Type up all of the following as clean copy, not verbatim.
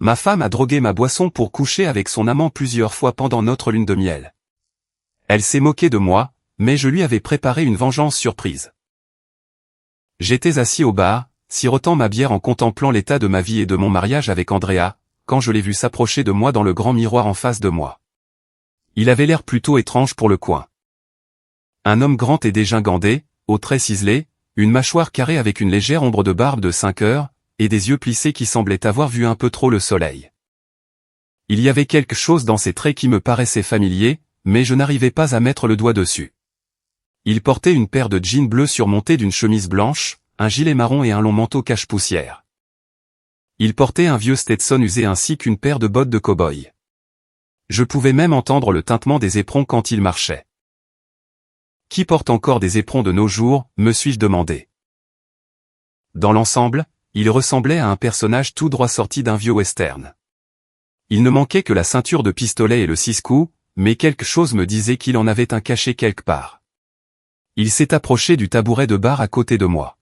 Ma femme a drogué ma boisson pour coucher avec son amant plusieurs fois pendant notre lune de miel. Elle s'est moquée de moi, mais je lui avais préparé une vengeance surprise. J'étais assis au bar, sirotant ma bière en contemplant l'état de ma vie et de mon mariage avec Andrea, quand je l'ai vu s'approcher de moi dans le grand miroir en face de moi. Il avait l'air plutôt étrange pour le coin. Un homme grand et dégingandé, aux traits ciselés, une mâchoire carrée avec une légère ombre de barbe de 5 heures, et des yeux plissés qui semblaient avoir vu un peu trop le soleil. Il y avait quelque chose dans ses traits qui me paraissait familier, mais je n'arrivais pas à mettre le doigt dessus. Il portait une paire de jeans bleus surmontés d'une chemise blanche, un gilet marron et un long manteau cache-poussière. Il portait un vieux Stetson usé ainsi qu'une paire de bottes de cow-boy. Je pouvais même entendre le tintement des éperons quand il marchait. Qui porte encore des éperons de nos jours, me suis-je demandé. Dans l'ensemble, il ressemblait à un personnage tout droit sorti d'un vieux western. Il ne manquait que la ceinture de pistolet et le 6 coups, mais quelque chose me disait qu'il en avait un caché quelque part. Il s'est approché du tabouret de bar à côté de moi.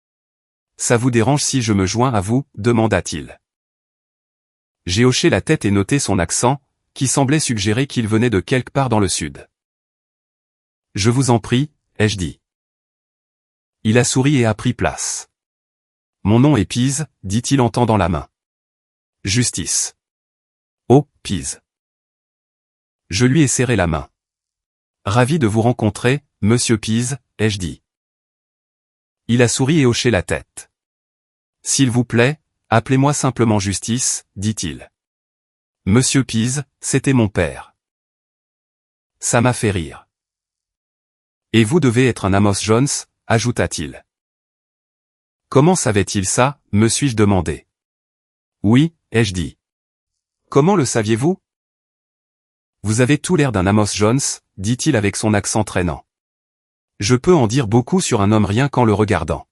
« Ça vous dérange si je me joins à vous ?» demanda-t-il. J'ai hoché la tête et noté son accent, qui semblait suggérer qu'il venait de quelque part dans le sud. « Je vous en prie, ai-je dit. » Il a souri et a pris place. « Mon nom est Pease, dit-il en tendant la main. « Justice. »« Oh, Pease. » Je lui ai serré la main. « Ravi de vous rencontrer, monsieur Pease, ai-je dit. » Il a souri et hoché la tête. « S'il vous plaît, appelez-moi simplement Justice, dit-il. Monsieur Pease, c'était mon père. Ça m'a fait rire. Et vous devez être un Amos Jones, ajouta-t-il. Comment savait-il ça, me suis-je demandé. Oui, ai-je dit. Comment le saviez-vous? Vous avez tout l'air d'un Amos Jones, dit-il avec son accent traînant. Je peux en dire beaucoup sur un homme rien qu'en le regardant.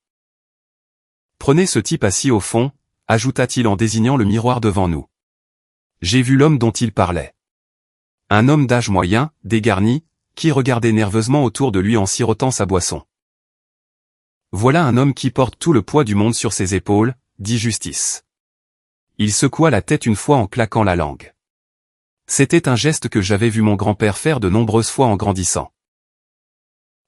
Prenez ce type assis au fond, ajouta-t-il en désignant le miroir devant nous. J'ai vu l'homme dont il parlait. Un homme d'âge moyen, dégarni, qui regardait nerveusement autour de lui en sirotant sa boisson. Voilà un homme qui porte tout le poids du monde sur ses épaules, dit Justice. Il secoua la tête une fois en claquant la langue. C'était un geste que j'avais vu mon grand-père faire de nombreuses fois en grandissant.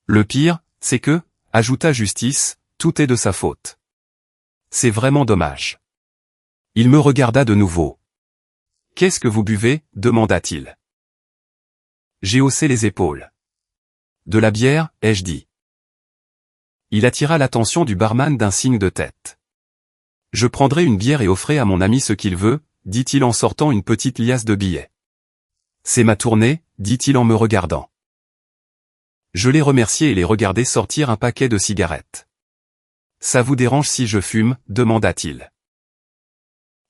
Le pire, c'est que, ajouta Justice, tout est de sa faute. C'est vraiment dommage. Il me regarda de nouveau. Qu'est-ce que vous buvez? Demanda-t-il. J'ai haussé les épaules. De la bière, ai-je dit. Il attira l'attention du barman d'un signe de tête. Je prendrai une bière et offrai à mon ami ce qu'il veut, dit-il en sortant une petite liasse de billets. C'est ma tournée, dit-il en me regardant. Je les remerciai et les regardai sortir un paquet de cigarettes. Ça vous dérange si je fume? Demanda-t-il.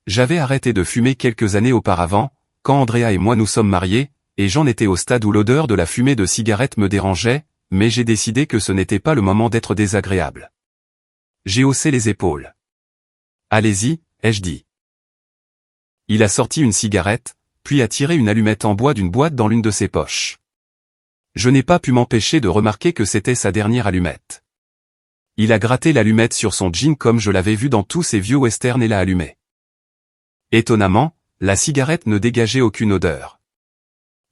J'avais arrêté de fumer quelques années auparavant, quand Andrea et moi nous sommes mariés, et j'en étais au stade où l'odeur de la fumée de cigarette me dérangeait, mais j'ai décidé que ce n'était pas le moment d'être désagréable. J'ai haussé les épaules. Allez-y, ai-je dit. Il a sorti une cigarette, puis a tiré une allumette en bois d'une boîte dans l'une de ses poches. Je n'ai pas pu m'empêcher de remarquer que c'était sa dernière allumette. Il a gratté l'allumette sur son jean comme je l'avais vu dans tous ces vieux westerns et l'a allumée. Étonnamment, la cigarette ne dégageait aucune odeur.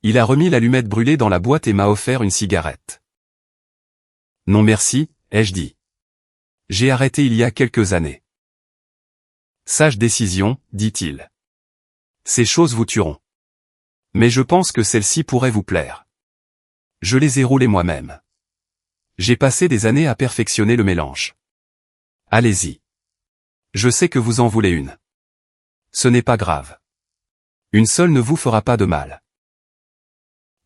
Il a remis l'allumette brûlée dans la boîte et m'a offert une cigarette. Non merci, ai-je dit. J'ai arrêté il y a quelques années. Sage décision, dit-il. Ces choses vous tueront. Mais je pense que celle-ci pourrait vous plaire. Je les ai roulées moi-même. J'ai passé des années à perfectionner le mélange. Allez-y. Je sais que vous en voulez une. Ce n'est pas grave. Une seule ne vous fera pas de mal.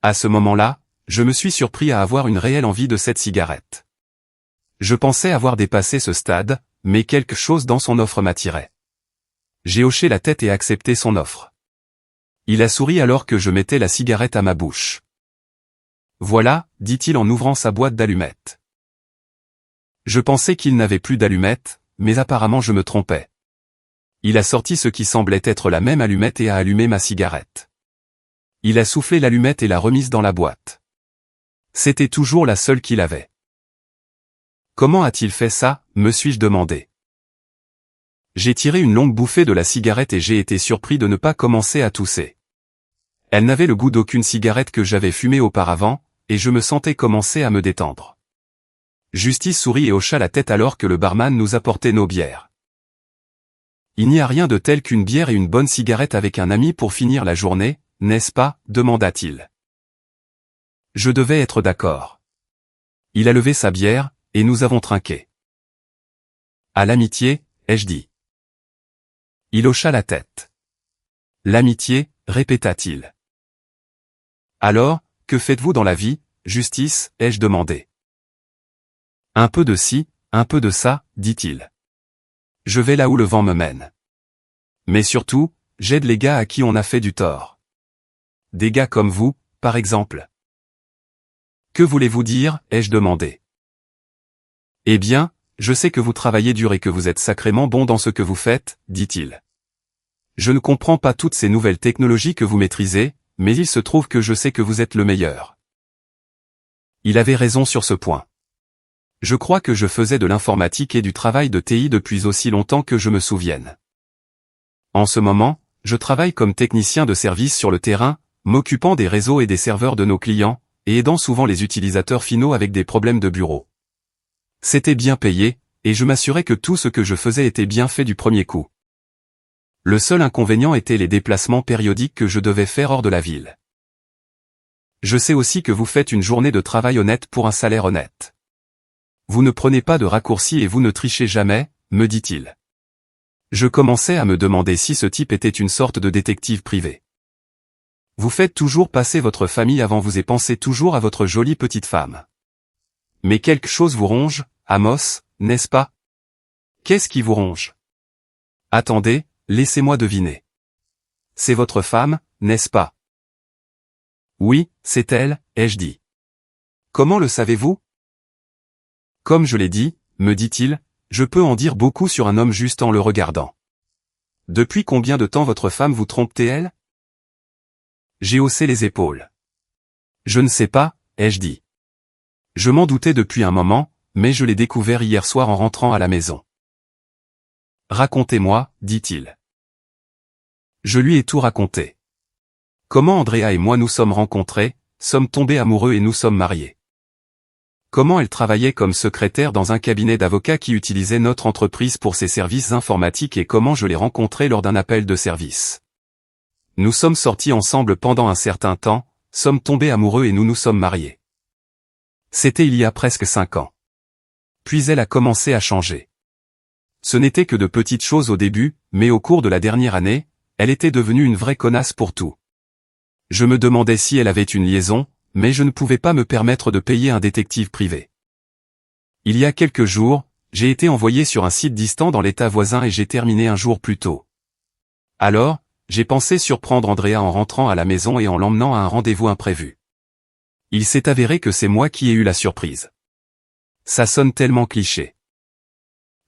À ce moment-là, je me suis surpris à avoir une réelle envie de cette cigarette. Je pensais avoir dépassé ce stade, mais quelque chose dans son offre m'attirait. J'ai hoché la tête et accepté son offre. Il a souri alors que je mettais la cigarette à ma bouche. Voilà, dit-il en ouvrant sa boîte d'allumettes. Je pensais qu'il n'avait plus d'allumettes, mais apparemment je me trompais. Il a sorti ce qui semblait être la même allumette et a allumé ma cigarette. Il a soufflé l'allumette et l'a remise dans la boîte. C'était toujours la seule qu'il avait. Comment a-t-il fait ça, me suis-je demandé. J'ai tiré une longue bouffée de la cigarette et j'ai été surpris de ne pas commencer à tousser. Elle n'avait le goût d'aucune cigarette que j'avais fumée auparavant, et je me sentais commencer à me détendre. Justice sourit et hocha la tête alors que le barman nous apportait nos bières. Il n'y a rien de tel qu'une bière et une bonne cigarette avec un ami pour finir la journée, n'est-ce pas, demanda-t-il. Je devais être d'accord. Il a levé sa bière, et nous avons trinqué. À l'amitié, ai-je dit. Il hocha la tête. L'amitié, répéta-t-il. Alors, que faites-vous dans la vie, Justice, ai-je demandé. Un peu de ci, un peu de ça, dit-il. Je vais là où le vent me mène. Mais surtout, j'aide les gars à qui on a fait du tort. Des gars comme vous, par exemple. Que voulez-vous dire, ai-je demandé. Eh bien, je sais que vous travaillez dur et que vous êtes sacrément bon dans ce que vous faites, dit-il. Je ne comprends pas toutes ces nouvelles technologies que vous maîtrisez, mais il se trouve que je sais que vous êtes le meilleur. Il avait raison sur ce point. Je crois que je faisais de l'informatique et du travail de TI depuis aussi longtemps que je me souvienne. En ce moment, je travaille comme technicien de service sur le terrain, m'occupant des réseaux et des serveurs de nos clients, et aidant souvent les utilisateurs finaux avec des problèmes de bureau. C'était bien payé, et je m'assurais que tout ce que je faisais était bien fait du premier coup. Le seul inconvénient était les déplacements périodiques que je devais faire hors de la ville. Je sais aussi que vous faites une journée de travail honnête pour un salaire honnête. Vous ne prenez pas de raccourcis et vous ne trichez jamais, me dit-il. Je commençais à me demander si ce type était une sorte de détective privé. Vous faites toujours passer votre famille avant vous et pensez toujours à votre jolie petite femme. Mais quelque chose vous ronge, Amos, n'est-ce pas? Qu'est-ce qui vous ronge? Attendez, laissez-moi deviner. C'est votre femme, n'est-ce pas? Oui, c'est elle, ai-je dit. Comment le savez-vous? Comme je l'ai dit, me dit-il, je peux en dire beaucoup sur un homme juste en le regardant. Depuis combien de temps votre femme vous trompe-t-elle? J'ai haussé les épaules. Je ne sais pas, ai-je dit. Je m'en doutais depuis un moment, mais je l'ai découvert hier soir en rentrant à la maison. Racontez-moi, dit-il. Je lui ai tout raconté. Comment Andrea et moi nous sommes rencontrés, sommes tombés amoureux et nous sommes mariés. Comment elle travaillait comme secrétaire dans un cabinet d'avocats qui utilisait notre entreprise pour ses services informatiques et comment je l'ai rencontrée lors d'un appel de service. Nous sommes sortis ensemble pendant un certain temps, sommes tombés amoureux et nous nous sommes mariés. C'était il y a presque 5 ans. Puis elle a commencé à changer. Ce n'était que de petites choses au début, mais au cours de la dernière année, elle était devenue une vraie connasse pour tout. Je me demandais si elle avait une liaison, mais je ne pouvais pas me permettre de payer un détective privé. Il y a quelques jours, j'ai été envoyé sur un site distant dans l'état voisin et j'ai terminé un jour plus tôt. Alors, j'ai pensé surprendre Andrea en rentrant à la maison et en l'emmenant à un rendez-vous imprévu. Il s'est avéré que c'est moi qui ai eu la surprise. Ça sonne tellement cliché.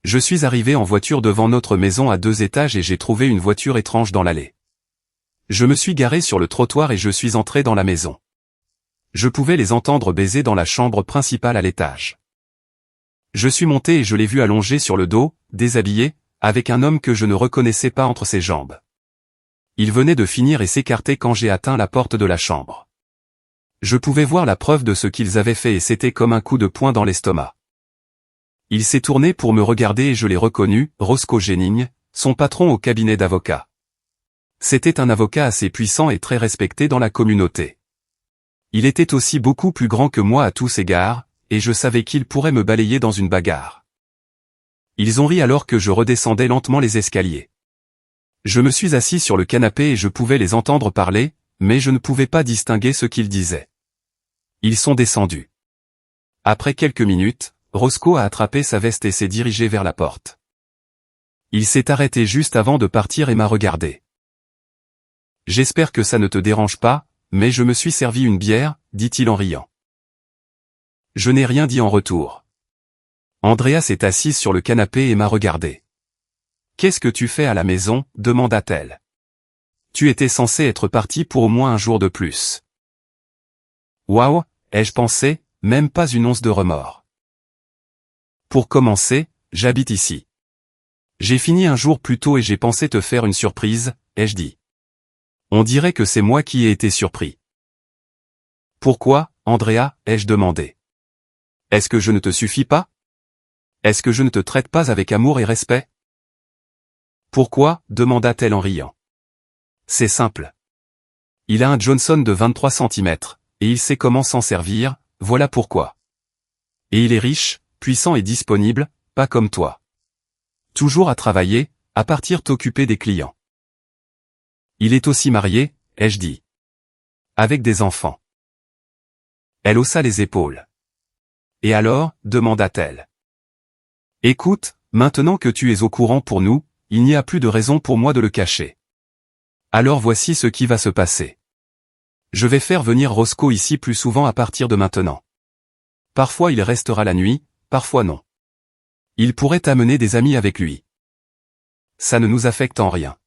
Je suis arrivé en voiture devant notre maison à 2 étages et j'ai trouvé une voiture étrange dans l'allée. Je me suis garé sur le trottoir et je suis entré dans la maison. Je pouvais les entendre baiser dans la chambre principale à l'étage. Je suis monté et je l'ai vu allongé sur le dos, déshabillé, avec un homme que je ne reconnaissais pas entre ses jambes. Il venait de finir et s'écarter quand j'ai atteint la porte de la chambre. Je pouvais voir la preuve de ce qu'ils avaient fait et c'était comme un coup de poing dans l'estomac. Il s'est tourné pour me regarder et je l'ai reconnu, Roscoe Jennings, son patron au cabinet d'avocats. C'était un avocat assez puissant et très respecté dans la communauté. Il était aussi beaucoup plus grand que moi à tous égards, et je savais qu'il pourrait me balayer dans une bagarre. Ils ont ri alors que je redescendais lentement les escaliers. Je me suis assis sur le canapé et je pouvais les entendre parler, mais je ne pouvais pas distinguer ce qu'ils disaient. Ils sont descendus. Après quelques minutes, Roscoe a attrapé sa veste et s'est dirigé vers la porte. Il s'est arrêté juste avant de partir et m'a regardé. J'espère que ça ne te dérange pas, mais je me suis servi une bière, dit-il en riant. Je n'ai rien dit en retour. Andrea s'est assise sur le canapé et m'a regardé. Qu'est-ce que tu fais à la maison, demanda-t-elle. Tu étais censé être parti pour au moins un jour de plus. Waouh, ai-je pensé, même pas une once de remords. Pour commencer, j'habite ici. J'ai fini un jour plus tôt et j'ai pensé te faire une surprise, ai-je dit. On dirait que c'est moi qui ai été surpris. Pourquoi, Andrea, ai-je demandé. Est-ce que je ne te suffis pas? Est-ce que je ne te traite pas avec amour et respect? Pourquoi, demanda-t-elle en riant. C'est simple. Il a un Johnson de 23 cm, et il sait comment s'en servir, voilà pourquoi. Et il est riche, puissant et disponible, pas comme toi. Toujours à travailler, à partir t'occuper des clients. Il est aussi marié, ai-je dit. Avec des enfants. Elle haussa les épaules. Et alors, demanda-t-elle. Écoute, maintenant que tu es au courant pour nous, il n'y a plus de raison pour moi de le cacher. Alors voici ce qui va se passer. Je vais faire venir Roscoe ici plus souvent à partir de maintenant. Parfois il restera la nuit, parfois non. Il pourrait amener des amis avec lui. Ça ne nous affecte en rien.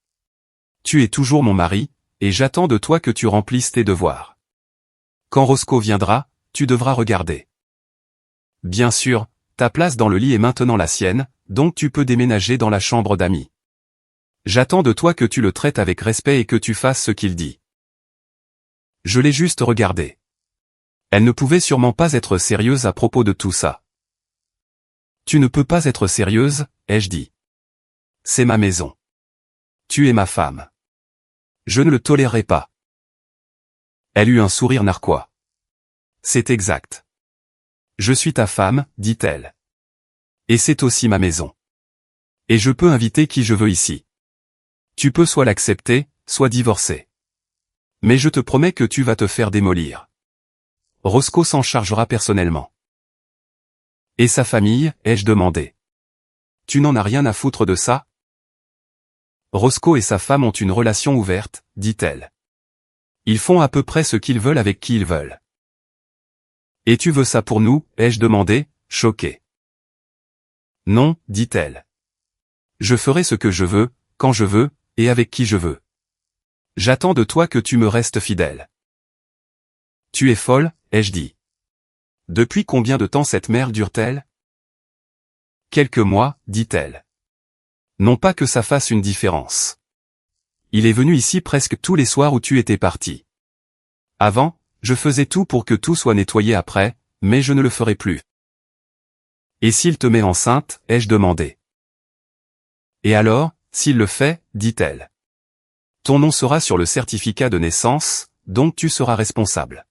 Tu es toujours mon mari, et j'attends de toi que tu remplisses tes devoirs. Quand Roscoe viendra, tu devras regarder. Bien sûr, ta place dans le lit est maintenant la sienne, donc tu peux déménager dans la chambre d'amis. J'attends de toi que tu le traites avec respect et que tu fasses ce qu'il dit. Je l'ai juste regardé. Elle ne pouvait sûrement pas être sérieuse à propos de tout ça. Tu ne peux pas être sérieuse, ai-je dit. C'est ma maison. Tu es ma femme. Je ne le tolérerai pas. Elle eut un sourire narquois. C'est exact. Je suis ta femme, dit-elle. Et c'est aussi ma maison. Et je peux inviter qui je veux ici. Tu peux soit l'accepter, soit divorcer. Mais je te promets que tu vas te faire démolir. Roscoe s'en chargera personnellement. Et sa famille, ai-je demandé. Tu n'en as rien à foutre de ça? Roscoe et sa femme ont une relation ouverte, dit-elle. Ils font à peu près ce qu'ils veulent avec qui ils veulent. Et tu veux ça pour nous, ai-je demandé, choqué. Non, dit-elle. Je ferai ce que je veux, quand je veux, et avec qui je veux. J'attends de toi que tu me restes fidèle. Tu es folle, ai-je dit. Depuis combien de temps cette mère dure-t-elle? Quelques mois, dit-elle. Non pas que ça fasse une différence. Il est venu ici presque tous les soirs où tu étais parti. Avant, je faisais tout pour que tout soit nettoyé après, mais je ne le ferai plus. Et s'il te met enceinte, ai-je demandé. Et alors, s'il le fait, dit-elle. Ton nom sera sur le certificat de naissance, donc tu seras responsable.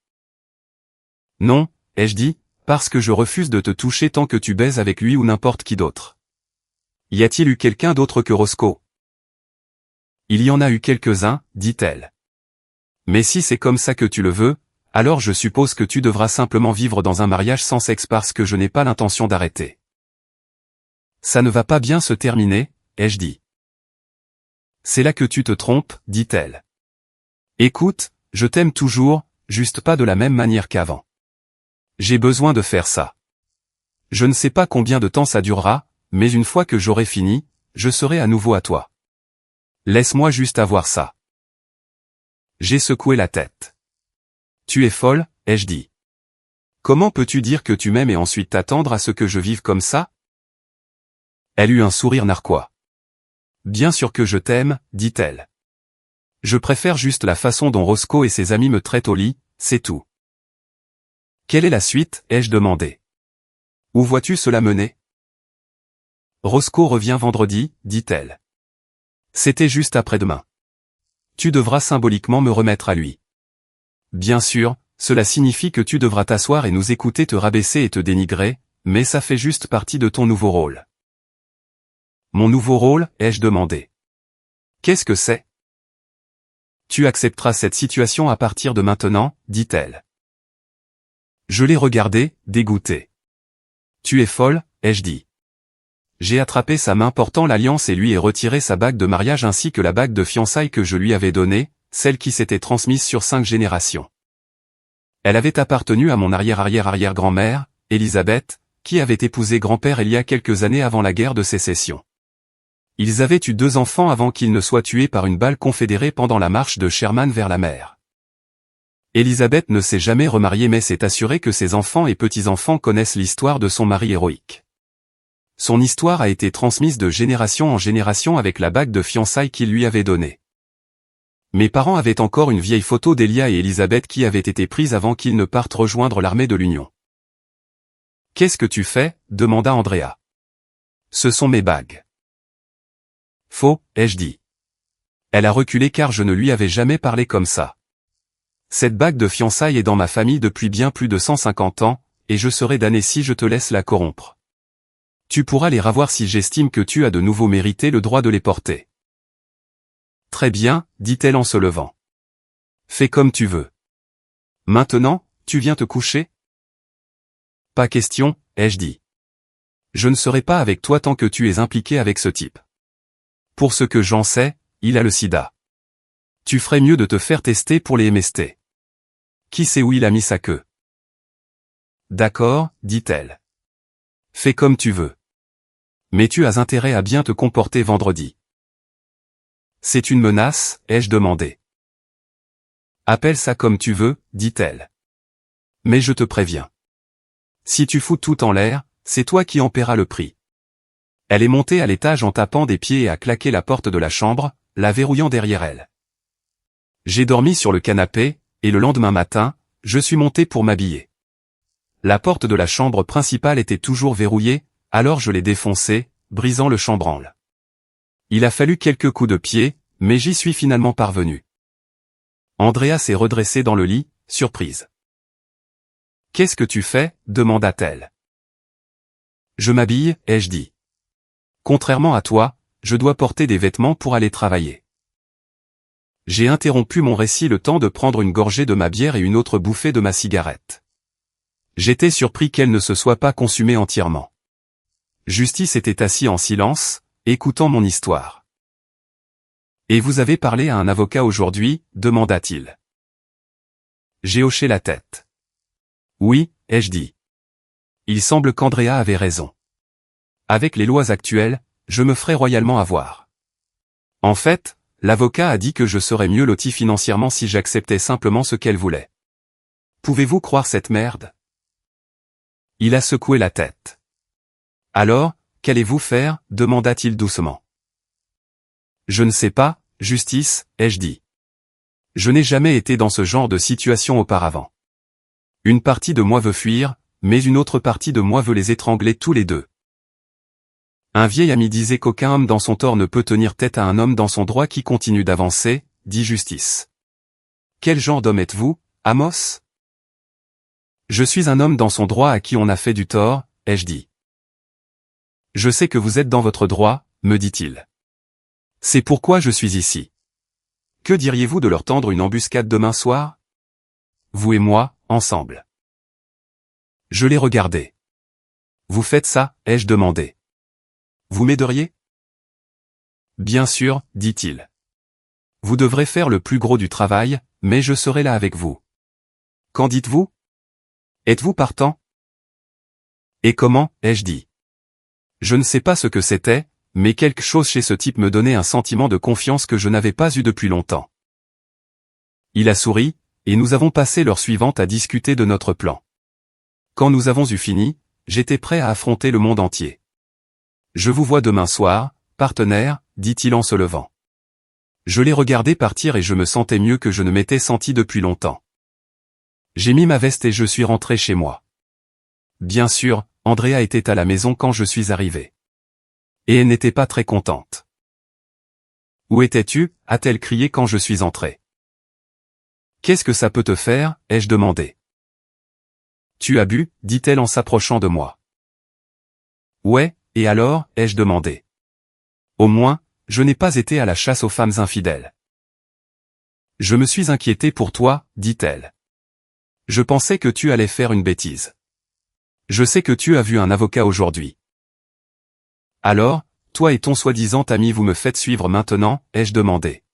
Non, ai-je dit, parce que je refuse de te toucher tant que tu baises avec lui ou n'importe qui d'autre. Y a-t-il eu quelqu'un d'autre que Roscoe? Il y en a eu quelques-uns, dit-elle. Mais si c'est comme ça que tu le veux, alors je suppose que tu devras simplement vivre dans un mariage sans sexe parce que je n'ai pas l'intention d'arrêter. Ça ne va pas bien se terminer, ai-je dit. C'est là que tu te trompes, dit-elle. Écoute, je t'aime toujours, juste pas de la même manière qu'avant. J'ai besoin de faire ça. Je ne sais pas combien de temps ça durera, mais une fois que j'aurai fini, je serai à nouveau à toi. Laisse-moi juste avoir ça. J'ai secoué la tête. Tu es folle, ai-je dit. Comment peux-tu dire que tu m'aimes et ensuite t'attendre à ce que je vive comme ça? Elle eut un sourire narquois. Bien sûr que je t'aime, dit-elle. Je préfère juste la façon dont Roscoe et ses amis me traitent au lit, c'est tout. Quelle est la suite, ai-je demandé. Où vois-tu cela mener? Roscoe revient vendredi, dit-elle. C'était juste après-demain. Tu devras symboliquement me remettre à lui. Bien sûr, cela signifie que tu devras t'asseoir et nous écouter te rabaisser et te dénigrer, mais ça fait juste partie de ton nouveau rôle. Mon nouveau rôle, ai-je demandé. Qu'est-ce que c'est? Tu accepteras cette situation à partir de maintenant, dit-elle. Je l'ai regardée, dégoûtée. Tu es folle, ai-je dit. J'ai attrapé sa main portant l'alliance et lui ai retiré sa bague de mariage ainsi que la bague de fiançailles que je lui avais donnée, celle qui s'était transmise sur 5 générations. Elle avait appartenu à mon arrière-arrière-arrière-grand-mère, Élisabeth, qui avait épousé grand-père il y a quelques années avant la guerre de sécession. Ils avaient eu 2 enfants avant qu'ils ne soient tués par une balle confédérée pendant la marche de Sherman vers la mer. Élisabeth ne s'est jamais remariée mais s'est assurée que ses enfants et petits-enfants connaissent l'histoire de son mari héroïque. Son histoire a été transmise de génération en génération avec la bague de fiançailles qu'il lui avait donnée. Mes parents avaient encore une vieille photo d'Elia et Elisabeth qui avait été prise avant qu'ils ne partent rejoindre l'armée de l'Union. « Qu'est-ce que tu fais » demanda Andrea. « Ce sont mes bagues. »« Faux » ai-je dit. Elle a reculé car je ne lui avais jamais parlé comme ça. Cette bague de fiançailles est dans ma famille depuis bien plus de 150 ans, et je serai damné si je te laisse la corrompre. Tu pourras les ravoir si j'estime que tu as de nouveau mérité le droit de les porter. Très bien, dit-elle en se levant. Fais comme tu veux. Maintenant, tu viens te coucher ? Pas question, ai-je dit. Je ne serai pas avec toi tant que tu es impliqué avec ce type. Pour ce que j'en sais, il a le sida. Tu ferais mieux de te faire tester pour les MST. Qui sait où il a mis sa queue ? D'accord, dit-elle. Fais comme tu veux. Mais tu as intérêt à bien te comporter vendredi. C'est une menace, ai-je demandé. Appelle ça comme tu veux, dit-elle. Mais je te préviens. Si tu fous tout en l'air, c'est toi qui en paieras le prix. Elle est montée à l'étage en tapant des pieds et a claqué la porte de la chambre, la verrouillant derrière elle. J'ai dormi sur le canapé, et le lendemain matin, je suis monté pour m'habiller. La porte de la chambre principale était toujours verrouillée, alors je l'ai défoncée, brisant le chambranle. Il a fallu quelques coups de pied, mais j'y suis finalement parvenu. Andrea s'est redressée dans le lit, surprise. « Qu'est-ce que tu fais » demanda-t-elle. « Je m'habille, ai-je dit. Contrairement à toi, je dois porter des vêtements pour aller travailler. » J'ai interrompu mon récit le temps de prendre une gorgée de ma bière et une autre bouffée de ma cigarette. J'étais surpris qu'elle ne se soit pas consumée entièrement. Justice était assis en silence, écoutant mon histoire. « Et vous avez parlé à un avocat aujourd'hui » demanda-t-il. J'ai hoché la tête. « Oui » ai-je dit. Il semble qu'Andrea avait raison. Avec les lois actuelles, je me ferai royalement avoir. En fait, l'avocat a dit que je serais mieux loti financièrement si j'acceptais simplement ce qu'elle voulait. Pouvez-vous croire cette merde ? Il a secoué la tête. Alors, qu'allez-vous faire ? demanda-t-il doucement. Je ne sais pas, Justice, ai-je dit. Je n'ai jamais été dans ce genre de situation auparavant. Une partie de moi veut fuir, mais une autre partie de moi veut les étrangler tous les deux. Un vieil ami disait qu'aucun homme dans son tort ne peut tenir tête à un homme dans son droit qui continue d'avancer, dit Justice. Quel genre d'homme êtes-vous, Amos ? Je suis un homme dans son droit à qui on a fait du tort, ai-je dit. Je sais que vous êtes dans votre droit, me dit-il. C'est pourquoi je suis ici. Que diriez-vous de leur tendre une embuscade demain soir ? Vous et moi, ensemble. Je l'ai regardé. Vous faites ça, ai-je demandé. Vous m'aideriez ? Bien sûr, dit-il. Vous devrez faire le plus gros du travail, mais je serai là avec vous. Qu'en dites-vous ? Êtes-vous partant ? Et comment, ai-je dit. Je ne sais pas ce que c'était, mais quelque chose chez ce type me donnait un sentiment de confiance que je n'avais pas eu depuis longtemps. Il a souri, et nous avons passé l'heure suivante à discuter de notre plan. Quand nous avons eu fini, j'étais prêt à affronter le monde entier. Je vous vois demain soir, partenaire, dit-il en se levant. Je l'ai regardé partir et je me sentais mieux que je ne m'étais senti depuis longtemps. J'ai mis ma veste et je suis rentré chez moi. Bien sûr, Andrea était à la maison quand je suis arrivé. Et elle n'était pas très contente. « Où étais-tu » a-t-elle crié quand je suis entré. « Qu'est-ce que ça peut te faire » ai-je demandé. « Tu as bu » dit-elle en s'approchant de moi. « Ouais, et alors » ai-je demandé. « Au moins, je n'ai pas été à la chasse aux femmes infidèles. »« Je me suis inquiété pour toi » dit-elle. « Je pensais que tu allais faire une bêtise. Je sais que tu as vu un avocat aujourd'hui. » « Alors, toi et ton soi-disant ami vous me faites suivre maintenant » ai-je demandé.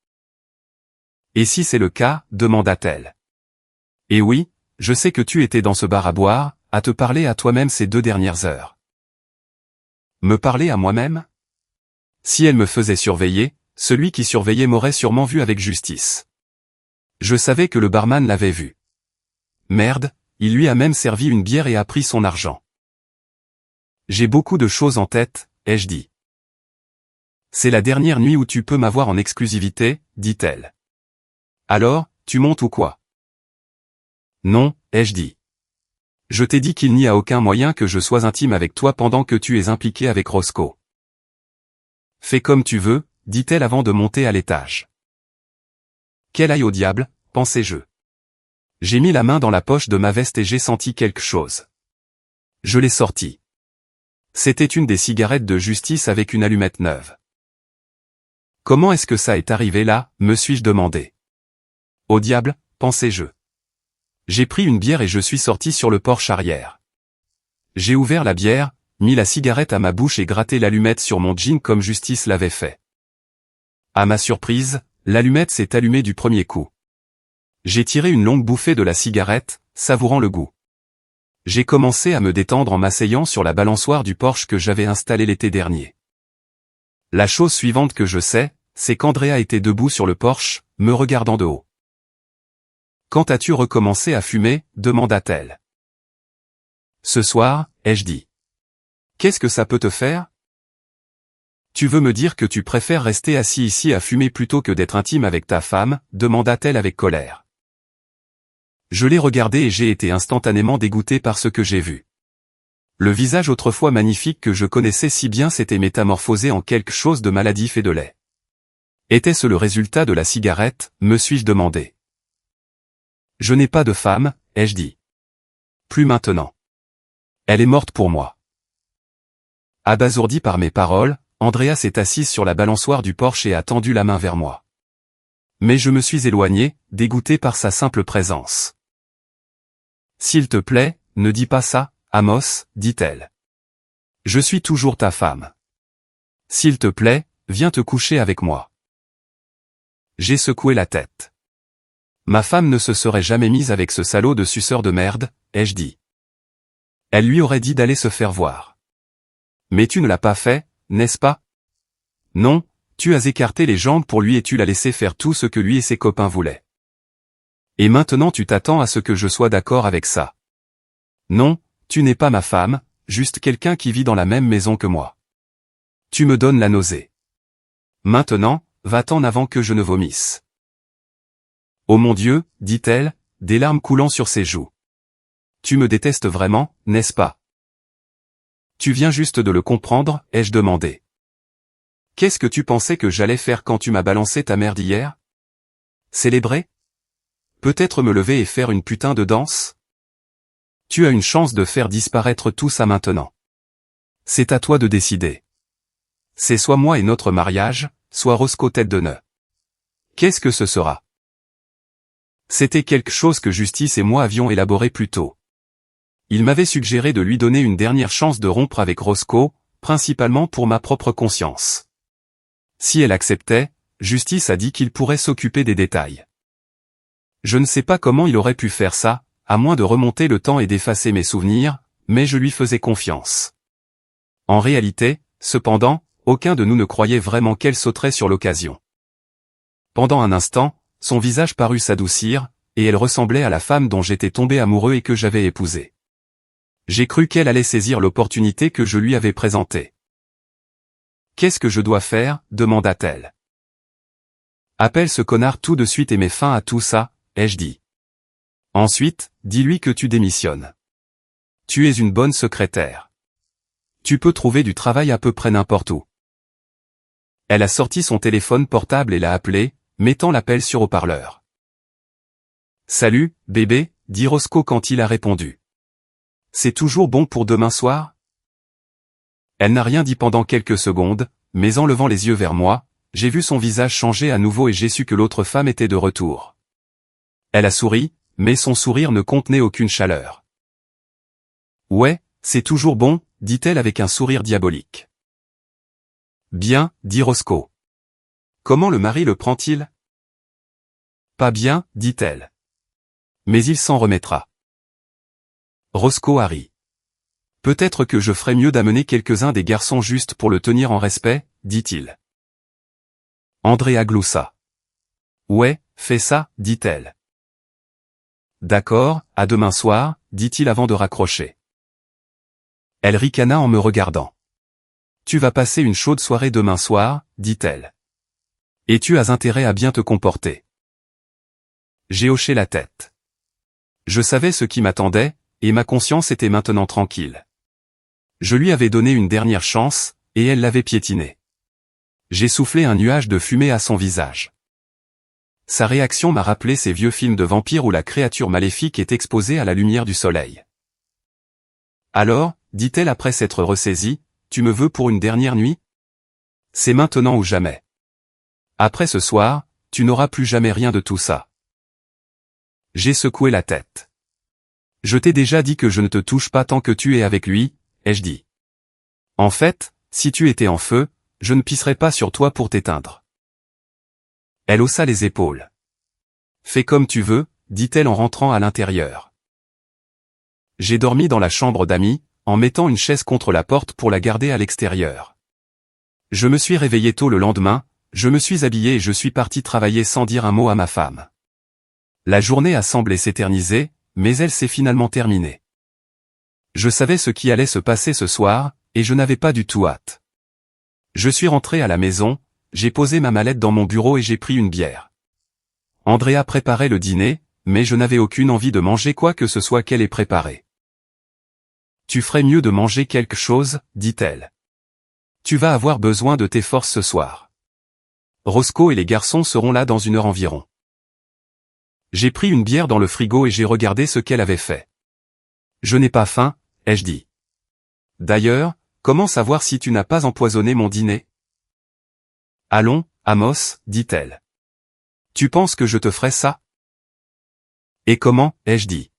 « Et si c'est le cas » demanda-t-elle. « Et oui, je sais que tu étais dans ce bar à boire, à te parler à toi-même ces 2 dernières heures. » Me parler à moi-même ? Si elle me faisait surveiller, celui qui surveillait m'aurait sûrement vu avec Justice. Je savais que le barman l'avait vu. Merde, il lui a même servi une bière et a pris son argent. J'ai beaucoup de choses en tête, ai-je dit. C'est la dernière nuit où tu peux m'avoir en exclusivité, dit-elle. Alors, tu montes ou quoi? Non, ai-je dit. Je t'ai dit qu'il n'y a aucun moyen que je sois intime avec toi pendant que tu es impliqué avec Roscoe. Fais comme tu veux, dit-elle avant de monter à l'étage. Qu'elle aille au diable, pensai-je. J'ai mis la main dans la poche de ma veste et j'ai senti quelque chose. Je l'ai sortie. C'était une des cigarettes de justice avec une allumette neuve. Comment est-ce que ça est arrivé là, me suis-je demandé. Au diable, pensai-je. J'ai pris une bière et je suis sorti sur le porche arrière. J'ai ouvert la bière, mis la cigarette à ma bouche et gratté l'allumette sur mon jean comme Justice l'avait fait. À ma surprise, l'allumette s'est allumée du premier coup. J'ai tiré une longue bouffée de la cigarette, savourant le goût. J'ai commencé à me détendre en m'asseyant sur la balançoire du Porsche que j'avais installé l'été dernier. La chose suivante que je sais, c'est qu'Andrea était debout sur le Porsche, me regardant de haut. « Quand as-tu recommencé à fumer ?» demanda-t-elle. « Ce soir, ai-je dit. Qu'est-ce que ça peut te faire ? Tu veux me dire que tu préfères rester assis ici à fumer plutôt que d'être intime avec ta femme ?» demanda-t-elle avec colère. Je l'ai regardé et j'ai été instantanément dégoûté par ce que j'ai vu. Le visage autrefois magnifique que je connaissais si bien s'était métamorphosé en quelque chose de maladif et de laid. Était-ce le résultat de la cigarette, me suis-je demandé. Je n'ai pas de femme, ai-je dit. Plus maintenant. Elle est morte pour moi. Abasourdi par mes paroles, Andrea s'est assise sur la balançoire du Porsche et a tendu la main vers moi. Mais je me suis éloigné, dégoûté par sa simple présence. S'il te plaît, ne dis pas ça, Amos, dit-elle. Je suis toujours ta femme. S'il te plaît, viens te coucher avec moi. J'ai secoué la tête. Ma femme ne se serait jamais mise avec ce salaud de suceur de merde, ai-je dit. Elle lui aurait dit d'aller se faire voir. Mais tu ne l'as pas fait, n'est-ce pas? Non, tu as écarté les jambes pour lui et tu l'as laissé faire tout ce que lui et ses copains voulaient. Et maintenant tu t'attends à ce que je sois d'accord avec ça. Non, tu n'es pas ma femme, juste quelqu'un qui vit dans la même maison que moi. Tu me donnes la nausée. Maintenant, va-t'en avant que je ne vomisse. Oh mon Dieu, dit-elle, des larmes coulant sur ses joues. Tu me détestes vraiment, n'est-ce pas? Tu viens juste de le comprendre, ai-je demandé. Qu'est-ce que tu pensais que j'allais faire quand tu m'as balancé ta merde hier? Célébrer? Peut-être me lever et faire une putain de danse? Tu as une chance de faire disparaître tout ça maintenant. C'est à toi de décider. C'est soit moi et notre mariage, soit Roscoe tête de nœud. Qu'est-ce que ce sera? C'était quelque chose que Justice et moi avions élaboré plus tôt. Il m'avait suggéré de lui donner une dernière chance de rompre avec Roscoe, principalement pour ma propre conscience. Si elle acceptait, Justice a dit qu'il pourrait s'occuper des détails. Je ne sais pas comment il aurait pu faire ça, à moins de remonter le temps et d'effacer mes souvenirs, mais je lui faisais confiance. En réalité, cependant, aucun de nous ne croyait vraiment qu'elle sauterait sur l'occasion. Pendant un instant, son visage parut s'adoucir, et elle ressemblait à la femme dont j'étais tombé amoureux et que j'avais épousée. J'ai cru qu'elle allait saisir l'opportunité que je lui avais présentée. « Qu'est-ce que je dois faire ?» demanda-t-elle. « Appelle ce connard tout de suite et mets fin à tout ça, ai-je dit. Ensuite, dis-lui que tu démissionnes. Tu es une bonne secrétaire. Tu peux trouver du travail à peu près n'importe où. » Elle a sorti son téléphone portable et l'a appelé, mettant l'appel sur haut-parleur. « Salut, bébé, dit Roscoe quand il a répondu. C'est toujours bon pour demain soir? Elle n'a rien dit pendant quelques secondes, mais en levant les yeux vers moi, j'ai vu son visage changer à nouveau et j'ai su que l'autre femme était de retour. Elle a souri, mais son sourire ne contenait aucune chaleur. « Ouais, c'est toujours bon, dit-elle avec un sourire diabolique. « Bien, dit Roscoe. Comment le mari le prend-il? Pas bien, dit-elle. Mais il s'en remettra. Roscoe a ri. Peut-être que je ferais mieux d'amener quelques-uns des garçons juste pour le tenir en respect, dit-il. Andrea gloussa. Ouais, fais ça, dit-elle. D'accord, à demain soir, dit-il avant de raccrocher. Elle ricana en me regardant. Tu vas passer une chaude soirée demain soir, dit-elle. Et tu as intérêt à bien te comporter. J'ai hoché la tête. Je savais ce qui m'attendait, et ma conscience était maintenant tranquille. Je lui avais donné une dernière chance, et elle l'avait piétinée. J'ai soufflé un nuage de fumée à son visage. Sa réaction m'a rappelé ces vieux films de vampires où la créature maléfique est exposée à la lumière du soleil. Alors, dit-elle après s'être ressaisie, tu me veux pour une dernière nuit? C'est maintenant ou jamais. Après ce soir, tu n'auras plus jamais rien de tout ça. J'ai secoué la tête. Je t'ai déjà dit que je ne te touche pas tant que tu es avec lui, ai-je dit. En fait, si tu étais en feu, je ne pisserais pas sur toi pour t'éteindre. Elle haussa les épaules. Fais comme tu veux, dit-elle en rentrant à l'intérieur. J'ai dormi dans la chambre d'amis, en mettant une chaise contre la porte pour la garder à l'extérieur. Je me suis réveillé tôt le lendemain, je me suis habillé et je suis parti travailler sans dire un mot à ma femme. La journée a semblé s'éterniser, mais elle s'est finalement terminée. Je savais ce qui allait se passer ce soir, et je n'avais pas du tout hâte. Je suis rentré à la maison, j'ai posé ma mallette dans mon bureau et j'ai pris une bière. Andrea préparait le dîner, mais je n'avais aucune envie de manger quoi que ce soit qu'elle ait préparé. Tu ferais mieux de manger quelque chose, dit-elle. Tu vas avoir besoin de tes forces ce soir. Roscoe et les garçons seront là dans 1 heure environ. J'ai pris une bière dans le frigo et j'ai regardé ce qu'elle avait fait. Je n'ai pas faim, ai-je dit. D'ailleurs, comment savoir si tu n'as pas empoisonné mon dîner? Allons, Amos, dit-elle. Tu penses que je te ferai ça? Et comment, ai-je dit.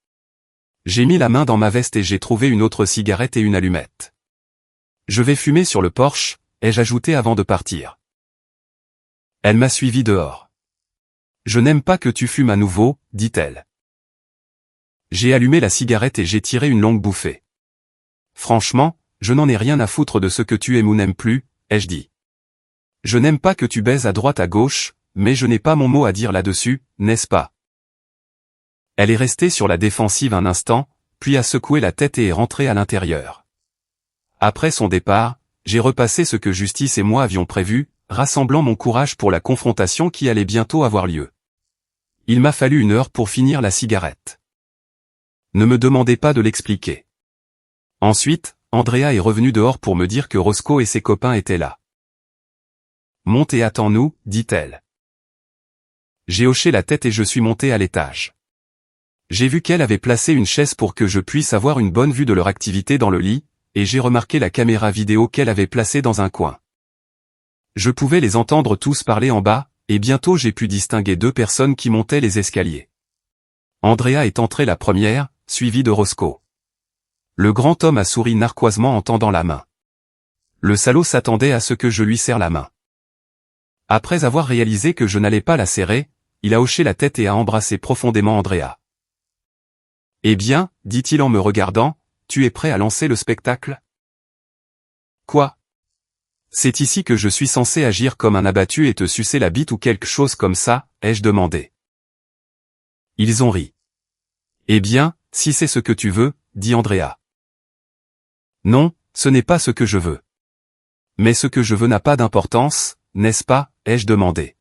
J'ai mis la main dans ma veste et j'ai trouvé une autre cigarette et une allumette. Je vais fumer sur le porche, ai-je ajouté avant de partir. Elle m'a suivi dehors. Je n'aime pas que tu fumes à nouveau, dit-elle. J'ai allumé la cigarette et j'ai tiré une longue bouffée. Franchement, je n'en ai rien à foutre de ce que tu aimes ou n'aimes plus, ai-je dit. Je n'aime pas que tu baises à droite à gauche, mais je n'ai pas mon mot à dire là-dessus, n'est-ce pas? Elle est restée sur la défensive un instant, puis a secoué la tête et est rentrée à l'intérieur. Après son départ, j'ai repassé ce que Justice et moi avions prévu, rassemblant mon courage pour la confrontation qui allait bientôt avoir lieu. Il m'a fallu 1 heure pour finir la cigarette. Ne me demandez pas de l'expliquer. Ensuite, Andrea est revenue dehors pour me dire que Roscoe et ses copains étaient là. Monte et attends-nous, dit-elle. J'ai hoché la tête et je suis monté à l'étage. J'ai vu qu'elle avait placé une chaise pour que je puisse avoir une bonne vue de leur activité dans le lit, et j'ai remarqué la caméra vidéo qu'elle avait placée dans un coin. Je pouvais les entendre tous parler en bas, et bientôt j'ai pu distinguer 2 personnes qui montaient les escaliers. Andrea est entrée la première, suivie de Roscoe. Le grand homme a souri narquoisement en tendant la main. Le salaud s'attendait à ce que je lui serre la main. Après avoir réalisé que je n'allais pas la serrer, il a hoché la tête et a embrassé profondément Andrea. « Eh bien, dit-il en me regardant, tu es prêt à lancer le spectacle? » Quoi? C'est ici que je suis censé agir comme un abattu et te sucer la bite ou quelque chose comme ça, ai-je demandé. Ils ont ri. Eh bien, si c'est ce que tu veux, dit Andrea. Non, ce n'est pas ce que je veux. Mais ce que je veux n'a pas d'importance, n'est-ce pas, ai-je demandé.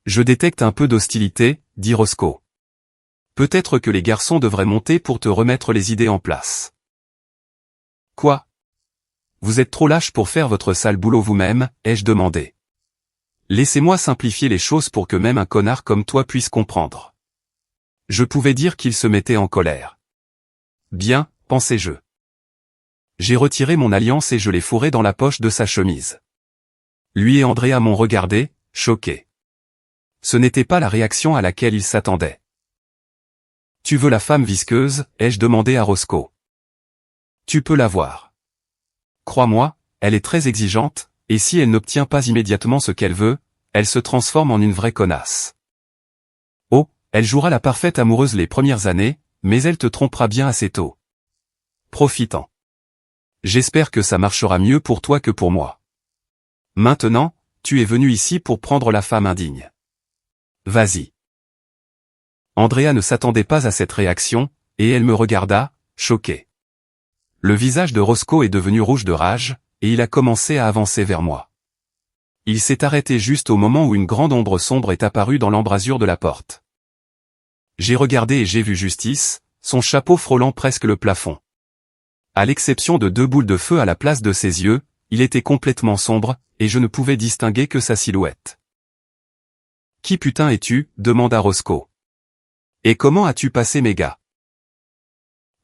Je détecte un peu d'hostilité, dit Roscoe. Peut-être que les garçons devraient monter pour te remettre les idées en place. Quoi? Vous êtes trop lâche pour faire votre sale boulot vous-même, ai-je demandé. Laissez-moi simplifier les choses pour que même un connard comme toi puisse comprendre. Je pouvais dire qu'il se mettait en colère. Bien, pensai-je. J'ai retiré mon alliance et je l'ai fourré dans la poche de sa chemise. Lui et Andrea m'ont regardé, choqués. Ce n'était pas la réaction à laquelle ils s'attendaient. Tu veux la femme visqueuse, ai-je demandé à Roscoe. Tu peux la voir. Crois-moi, elle est très exigeante, et si elle n'obtient pas immédiatement ce qu'elle veut, elle se transforme en une vraie connasse. Oh, elle jouera la parfaite amoureuse les premières années, mais elle te trompera bien assez tôt. Profitant. J'espère que ça marchera mieux pour toi que pour moi. Maintenant, tu es venu ici pour prendre la femme indigne. Vas-y. Andrea ne s'attendait pas à cette réaction, et elle me regarda, choquée. Le visage de Roscoe est devenu rouge de rage, et il a commencé à avancer vers moi. Il s'est arrêté juste au moment où une grande ombre sombre est apparue dans l'embrasure de la porte. J'ai regardé et j'ai vu Justice, son chapeau frôlant presque le plafond. À l'exception de 2 boules de feu à la place de ses yeux, il était complètement sombre, et je ne pouvais distinguer que sa silhouette. « Qui putain es-tu » demanda Roscoe. « Et comment as-tu passé mes gars ?»«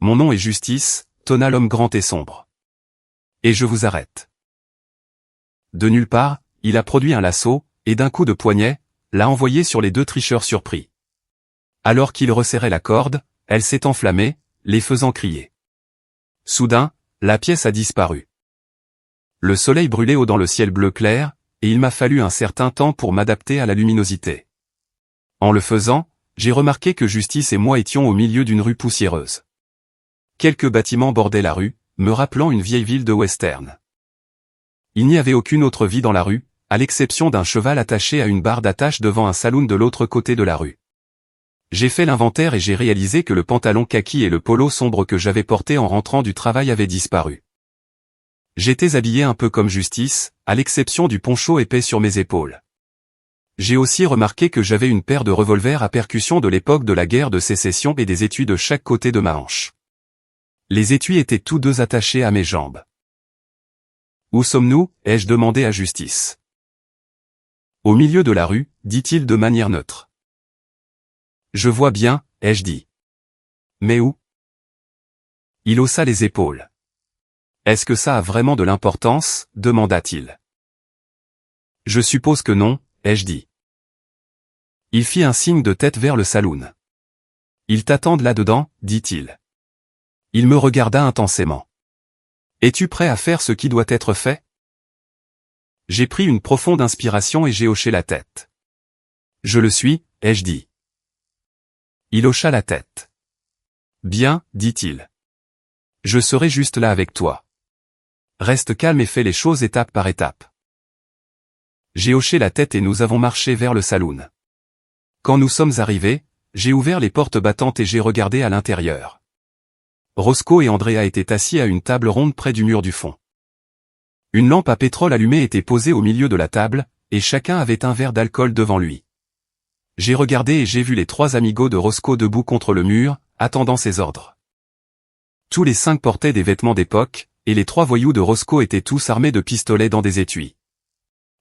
Mon nom est Justice » tonna l'homme grand et sombre. « Et je vous arrête. » De nulle part, il a produit un lasso, et d'un coup de poignet, l'a envoyé sur les 2 tricheurs surpris. Alors qu'il resserrait la corde, elle s'est enflammée, les faisant crier. Soudain, la pièce a disparu. Le soleil brûlait haut dans le ciel bleu clair, et il m'a fallu un certain temps pour m'adapter à la luminosité. En le faisant, j'ai remarqué que Justice et moi étions au milieu d'une rue poussiéreuse. Quelques bâtiments bordaient la rue, me rappelant une vieille ville de western. Il n'y avait aucune autre vie dans la rue, à l'exception d'un cheval attaché à une barre d'attache devant un saloon de l'autre côté de la rue. J'ai fait l'inventaire et j'ai réalisé que le pantalon kaki et le polo sombre que j'avais porté en rentrant du travail avaient disparu. J'étais habillé un peu comme Justice, à l'exception du poncho épais sur mes épaules. J'ai aussi remarqué que j'avais une paire de revolvers à percussion de l'époque de la guerre de sécession et des étuis de chaque côté de ma hanche. Les étuis étaient tous 2 attachés à mes jambes. « Où sommes-nous » ai-je demandé à Justice. « Au milieu de la rue » dit-il de manière neutre. « Je vois bien » ai-je dit. « Mais où ?» Il haussa les épaules. « Est-ce que ça a vraiment de l'importance » demanda-t-il. « Je suppose que non » ai-je dit. Il fit un signe de tête vers le saloon. « Ils t'attendent là-dedans » dit-il. Il me regarda intensément. « Es-tu prêt à faire ce qui doit être fait ?» J'ai pris une profonde inspiration et j'ai hoché la tête. « Je le suis » ai-je dit. Il hocha la tête. « Bien » dit-il. « Je serai juste là avec toi. Reste calme et fais les choses étape par étape. » J'ai hoché la tête et nous avons marché vers le saloon. Quand nous sommes arrivés, j'ai ouvert les portes battantes et j'ai regardé à l'intérieur. Roscoe et Andrea étaient assis à une table ronde près du mur du fond. Une lampe à pétrole allumée était posée au milieu de la table, et chacun avait un verre d'alcool devant lui. J'ai regardé et j'ai vu les 3 amigos de Roscoe debout contre le mur, attendant ses ordres. Tous les 5 portaient des vêtements d'époque, et les 3 voyous de Roscoe étaient tous armés de pistolets dans des étuis.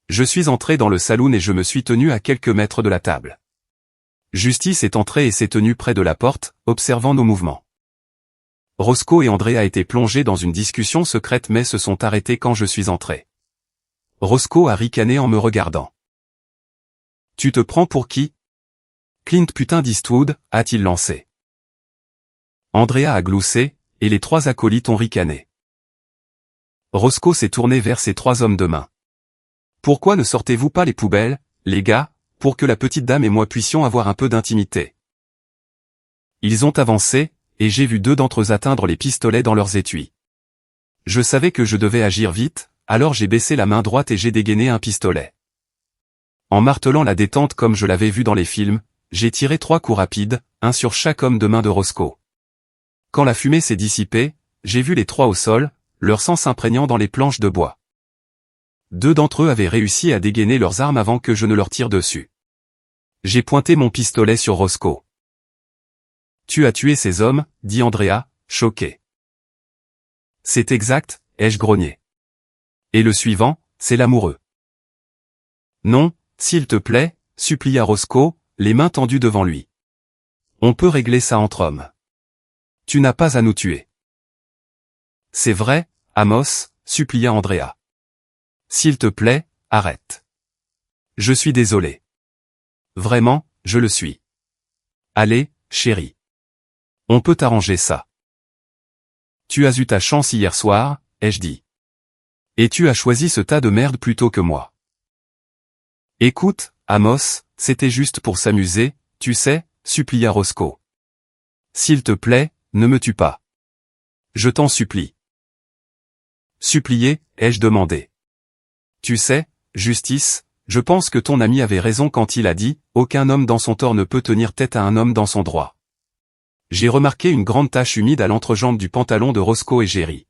Je suis entré dans le saloon et je me suis tenu à quelques mètres de la table. Justice est entré et s'est tenu près de la porte, observant nos mouvements. Roscoe et Andrea étaient plongés dans une discussion secrète mais se sont arrêtés quand je suis entré. Roscoe a ricané en me regardant. « Tu te prends pour qui ?»« Clint putain d'Eastwood » a-t-il lancé. Andrea a gloussé, et les 3 acolytes ont ricané. Roscoe s'est tourné vers ses 3 hommes de main. « Pourquoi ne sortez-vous pas les poubelles, les gars, pour que la petite dame et moi puissions avoir un peu d'intimité ?» Ils ont avancé, et j'ai vu 2 d'entre eux atteindre les pistolets dans leurs étuis. Je savais que je devais agir vite, alors j'ai baissé la main droite et j'ai dégainé un pistolet. En martelant la détente comme je l'avais vu dans les films, j'ai tiré 3 coups rapides, un sur chaque homme de main de Roscoe. Quand la fumée s'est dissipée, j'ai vu les 3 au sol, leur sang s'imprégnant dans les planches de bois. 2 d'entre eux avaient réussi à dégainer leurs armes avant que je ne leur tire dessus. J'ai pointé mon pistolet sur Roscoe. « Tu as tué ces hommes » dit Andrea, choqué. « C'est exact » ai-je grogné. « Et le suivant, c'est l'amoureux. »« Non, s'il te plaît » supplia Roscoe, les mains tendues devant lui. « On peut régler ça entre hommes. Tu n'as pas à nous tuer. »« C'est vrai, Amos » supplia Andrea. « S'il te plaît, arrête. »« Je suis désolé. Vraiment, je le suis. Allez, chérie. On peut arranger ça. Tu as eu ta chance hier soir, ai-je dit. Et tu as choisi ce tas de merde plutôt que moi. Écoute, Amos, c'était juste pour s'amuser, tu sais, supplia Roscoe. S'il te plaît, ne me tue pas. Je t'en supplie. Supplier, ai-je demandé. Tu sais, Justice, je pense que ton ami avait raison quand il a dit « Aucun homme dans son tort ne peut tenir tête à un homme dans son droit. » J'ai remarqué une grande tache humide à l'entrejambe du pantalon de Roscoe et Jerry.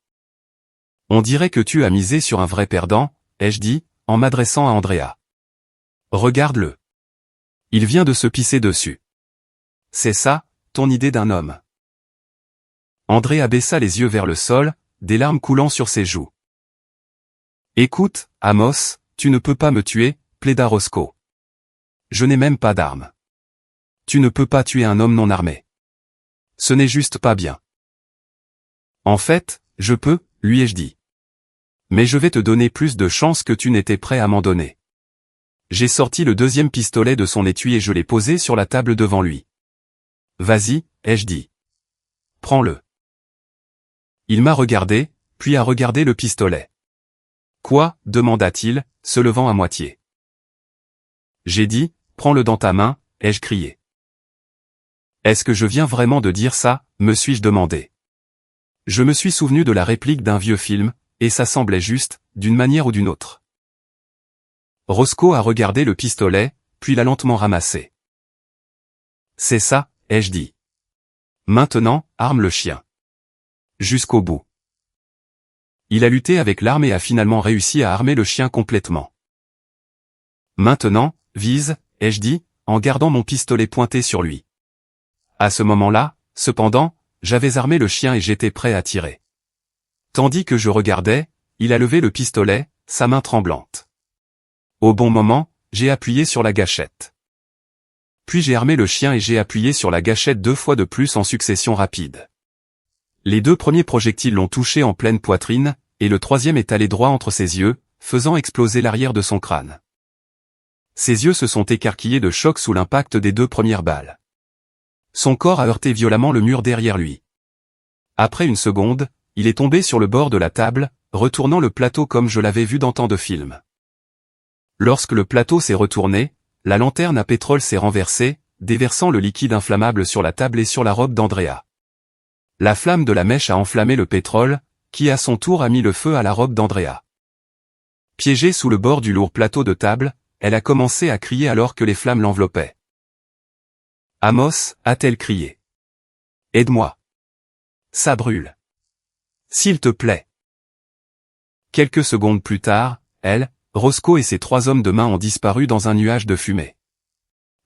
On dirait que tu as misé sur un vrai perdant, ai-je dit, en m'adressant à Andrea. Regarde-le. Il vient de se pisser dessus. C'est ça, ton idée d'un homme. Andrea baissa les yeux vers le sol, des larmes coulant sur ses joues. Écoute, Amos, tu ne peux pas me tuer, plaida Roscoe. Je n'ai même pas d'arme. Tu ne peux pas tuer un homme non armé. Ce n'est juste pas bien. En fait, je peux, lui ai-je dit. Mais je vais te donner plus de chance que tu n'étais prêt à m'en donner. J'ai sorti le deuxième pistolet de son étui et je l'ai posé sur la table devant lui. Vas-y, ai-je dit. Prends-le. Il m'a regardé, puis a regardé le pistolet. Quoi, demanda-t-il, se levant à moitié. J'ai dit, prends-le dans ta main, ai-je crié. Est-ce que je viens vraiment de dire ça, me suis-je demandé. Je me suis souvenu de la réplique d'un vieux film, et ça semblait juste, d'une manière ou d'une autre. Roscoe a regardé le pistolet, puis l'a lentement ramassé. C'est ça, ai-je dit. Maintenant, arme le chien. Jusqu'au bout. Il a lutté avec l'arme et a finalement réussi à armer le chien complètement. Maintenant, vise, ai-je dit, en gardant mon pistolet pointé sur lui. À ce moment-là, cependant, j'avais armé le chien et j'étais prêt à tirer. Tandis que je regardais, il a levé le pistolet, sa main tremblante. Au bon moment, j'ai appuyé sur la gâchette. Puis j'ai armé le chien et j'ai appuyé sur la gâchette 2 fois de plus en succession rapide. Les 2 premiers projectiles l'ont touché en pleine poitrine, et le troisième est allé droit entre ses yeux, faisant exploser l'arrière de son crâne. Ses yeux se sont écarquillés de choc sous l'impact des 2 premières balles. Son corps a heurté violemment le mur derrière lui. Après une seconde, il est tombé sur le bord de la table, retournant le plateau comme je l'avais vu dans tant de films. Lorsque le plateau s'est retourné, la lanterne à pétrole s'est renversée, déversant le liquide inflammable sur la table et sur la robe d'Andrea. La flamme de la mèche a enflammé le pétrole, qui à son tour a mis le feu à la robe d'Andrea. Piégée sous le bord du lourd plateau de table, elle a commencé à crier alors que les flammes l'enveloppaient. Amos, a-t-elle crié. Aide-moi. Ça brûle. S'il te plaît. Quelques secondes plus tard, elle, Roscoe et ses 3 hommes de main ont disparu dans un nuage de fumée.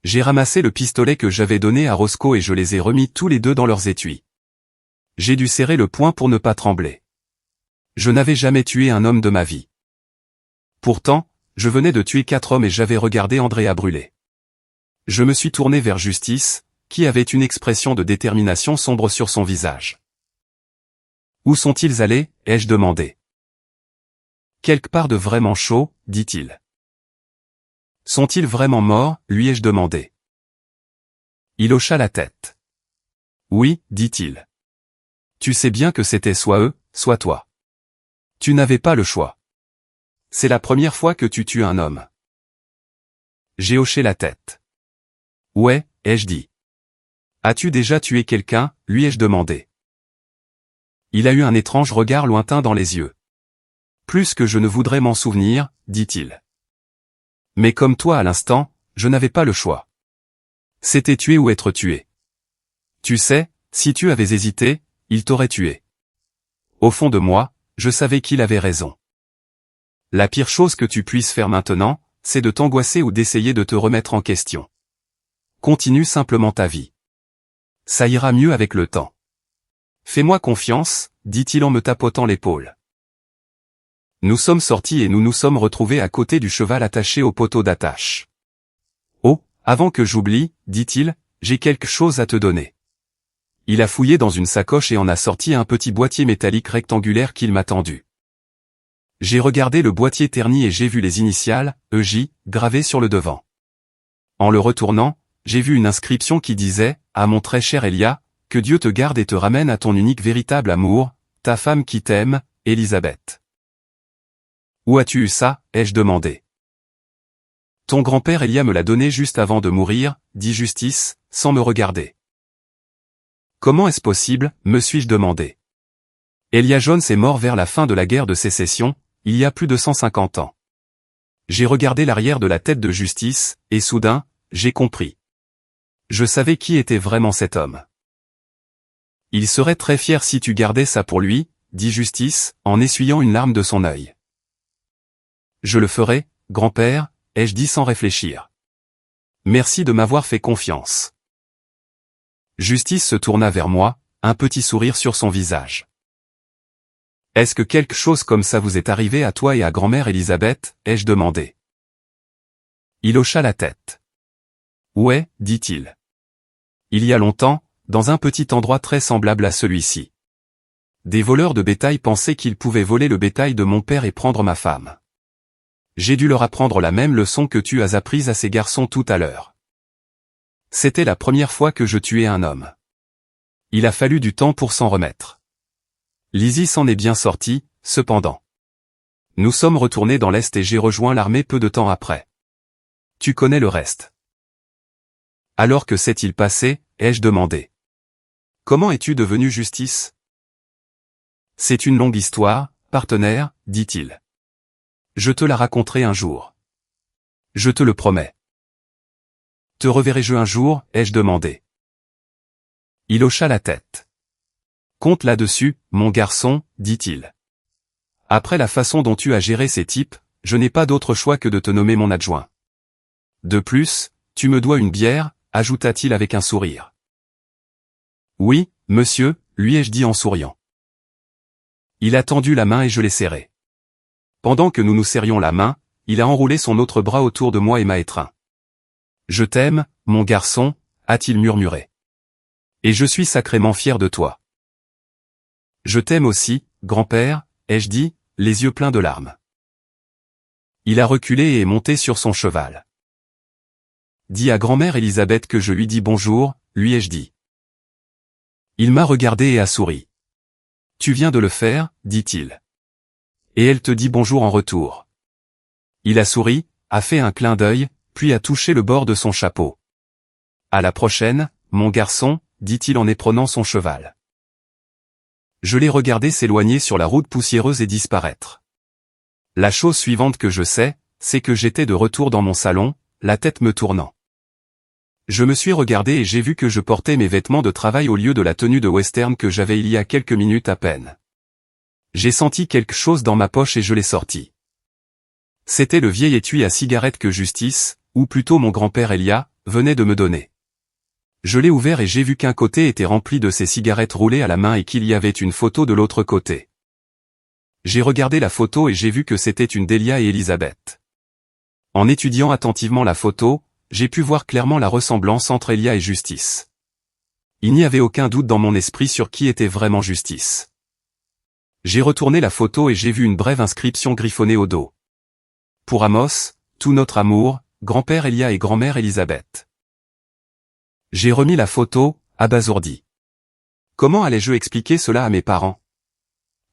J'ai ramassé le pistolet que j'avais donné à Roscoe et je les ai remis tous les 2 dans leurs étuis. J'ai dû serrer le poing pour ne pas trembler. Je n'avais jamais tué un homme de ma vie. Pourtant, je venais de tuer 4 hommes et j'avais regardé Andrea brûler. Je me suis tourné vers Justice, qui avait une expression de détermination sombre sur son visage. Où sont-ils allés, ai-je demandé. Quelque part de vraiment chaud, dit-il. Sont-ils vraiment morts, lui ai-je demandé. Il hocha la tête. Oui, dit-il. Tu sais bien que c'était soit eux, soit toi. Tu n'avais pas le choix. C'est la première fois que tu tues un homme. J'ai hoché la tête. Ouais, ai-je dit. As-tu déjà tué quelqu'un, lui ai-je demandé. Il a eu un étrange regard lointain dans les yeux. Plus que je ne voudrais m'en souvenir, dit-il. Mais comme toi à l'instant, je n'avais pas le choix. C'était tuer ou être tué. Tu sais, si tu avais hésité, il t'aurait tué. Au fond de moi, je savais qu'il avait raison. La pire chose que tu puisses faire maintenant, c'est de t'angoisser ou d'essayer de te remettre en question. Continue simplement ta vie. Ça ira mieux avec le temps. Fais-moi confiance, dit-il en me tapotant l'épaule. Nous sommes sortis et nous nous sommes retrouvés à côté du cheval attaché au poteau d'attache. Oh, avant que j'oublie, dit-il, j'ai quelque chose à te donner. Il a fouillé dans une sacoche et en a sorti un petit boîtier métallique rectangulaire qu'il m'a tendu. J'ai regardé le boîtier terni et j'ai vu les initiales, EJ, gravées sur le devant. En le retournant, j'ai vu une inscription qui disait, à mon très cher Elia, que Dieu te garde et te ramène à ton unique véritable amour, ta femme qui t'aime, Elisabeth. Où as-tu eu ça, ai-je demandé. Ton grand-père Elia me l'a donné juste avant de mourir, dit Justice, sans me regarder. Comment est-ce possible, me suis-je demandé. Elia Jones est mort vers la fin de la guerre de sécession, il y a plus de 150 ans. J'ai regardé l'arrière de la tête de Justice, et soudain, j'ai compris. Je savais qui était vraiment cet homme. Il serait très fier si tu gardais ça pour lui, dit Justice, en essuyant une larme de son œil. Je le ferai, grand-père, ai-je dit sans réfléchir. Merci de m'avoir fait confiance. Justice se tourna vers moi, un petit sourire sur son visage. Est-ce que quelque chose comme ça vous est arrivé à toi et à grand-mère Elisabeth, ai-je demandé. Il hocha la tête. Ouais, dit-il. Il y a longtemps, dans un petit endroit très semblable à celui-ci. Des voleurs de bétail pensaient qu'ils pouvaient voler le bétail de mon père et prendre ma femme. J'ai dû leur apprendre la même leçon que tu as apprise à ces garçons tout à l'heure. C'était la première fois que je tuais un homme. Il a fallu du temps pour s'en remettre. Lizzie s'en est bien sortie, cependant. Nous sommes retournés dans l'Est et j'ai rejoint l'armée peu de temps après. Tu connais le reste. Alors que s'est-il passé, ai-je demandé. Comment es-tu devenu Justice? C'est une longue histoire, partenaire, dit-il. Je te la raconterai un jour. Je te le promets. Te reverrai-je un jour, ai-je demandé. Il hocha la tête. Compte là-dessus, mon garçon, dit-il. Après la façon dont tu as géré ces types, je n'ai pas d'autre choix que de te nommer mon adjoint. De plus, tu me dois une bière, ajouta-t-il avec un sourire. Oui, monsieur, lui ai-je dit en souriant. Il a tendu la main et je l'ai serrée. Pendant que nous nous serrions la main, il a enroulé son autre bras autour de moi et m'a étreint. Je t'aime, mon garçon, a-t-il murmuré. Et je suis sacrément fier de toi. Je t'aime aussi, grand-père, ai-je dit, les yeux pleins de larmes. Il a reculé et est monté sur son cheval. Dis à grand-mère Elisabeth que je lui dis bonjour, lui ai-je dit. Il m'a regardé et a souri. Tu viens de le faire, dit-il. Et elle te dit bonjour en retour. Il a souri, a fait un clin d'œil, puis a touché le bord de son chapeau. À la prochaine, mon garçon, dit-il en éprenant son cheval. Je l'ai regardé s'éloigner sur la route poussiéreuse et disparaître. La chose suivante que je sais, c'est que j'étais de retour dans mon salon, la tête me tournant. Je me suis regardé et j'ai vu que je portais mes vêtements de travail au lieu de la tenue de western que j'avais il y a quelques minutes à peine. J'ai senti quelque chose dans ma poche et je l'ai sorti. C'était le vieil étui à cigarette que Justice, ou plutôt mon grand-père Elia, venait de me donner. Je l'ai ouvert et j'ai vu qu'un côté était rempli de ces cigarettes roulées à la main et qu'il y avait une photo de l'autre côté. J'ai regardé la photo et j'ai vu que c'était une Delia et Elisabeth. En étudiant attentivement la photo, j'ai pu voir clairement la ressemblance entre Elia et Justice. Il n'y avait aucun doute dans mon esprit sur qui était vraiment Justice. J'ai retourné la photo et j'ai vu une brève inscription griffonnée au dos. Pour Amos, tout notre amour, grand-père Elia et grand-mère Elisabeth. J'ai remis la photo, abasourdi. Comment allais-je expliquer cela à mes parents?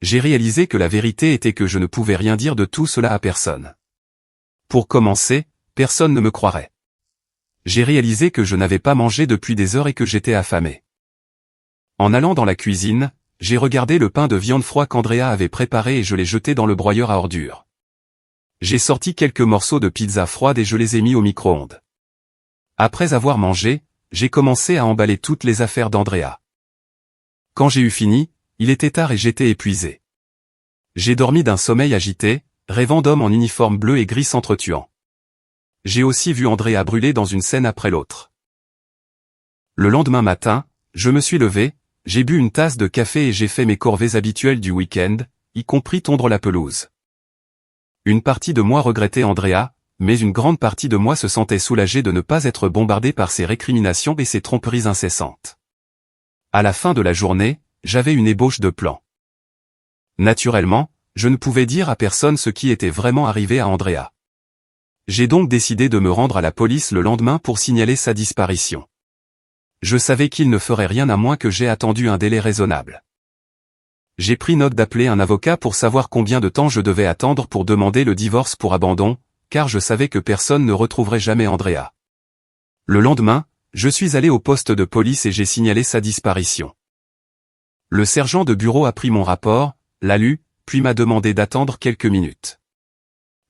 J'ai réalisé que la vérité était que je ne pouvais rien dire de tout cela à personne. Pour commencer, personne ne me croirait. J'ai réalisé que je n'avais pas mangé depuis des heures et que j'étais affamé. En allant dans la cuisine, j'ai regardé le pain de viande froid qu'Andrea avait préparé et je l'ai jeté dans le broyeur à ordures. J'ai sorti quelques morceaux de pizza froide et je les ai mis au micro-ondes. Après avoir mangé, j'ai commencé à emballer toutes les affaires d'Andrea. Quand j'ai eu fini, il était tard et j'étais épuisé. J'ai dormi d'un sommeil agité, rêvant d'hommes en uniforme bleu et gris s'entretuant. J'ai aussi vu Andrea brûler dans une scène après l'autre. Le lendemain matin, je me suis levé, j'ai bu une tasse de café et j'ai fait mes corvées habituelles du week-end, y compris tondre la pelouse. Une partie de moi regrettait Andrea, mais une grande partie de moi se sentait soulagée de ne pas être bombardée par ses récriminations et ses tromperies incessantes. À la fin de la journée, j'avais une ébauche de plan. Naturellement, je ne pouvais dire à personne ce qui était vraiment arrivé à Andrea. J'ai donc décidé de me rendre à la police le lendemain pour signaler sa disparition. Je savais qu'il ne ferait rien à moins que j'aie attendu un délai raisonnable. J'ai pris note d'appeler un avocat pour savoir combien de temps je devais attendre pour demander le divorce pour abandon, car je savais que personne ne retrouverait jamais Andrea. Le lendemain, je suis allé au poste de police et j'ai signalé sa disparition. Le sergent de bureau a pris mon rapport, l'a lu, puis m'a demandé d'attendre quelques minutes.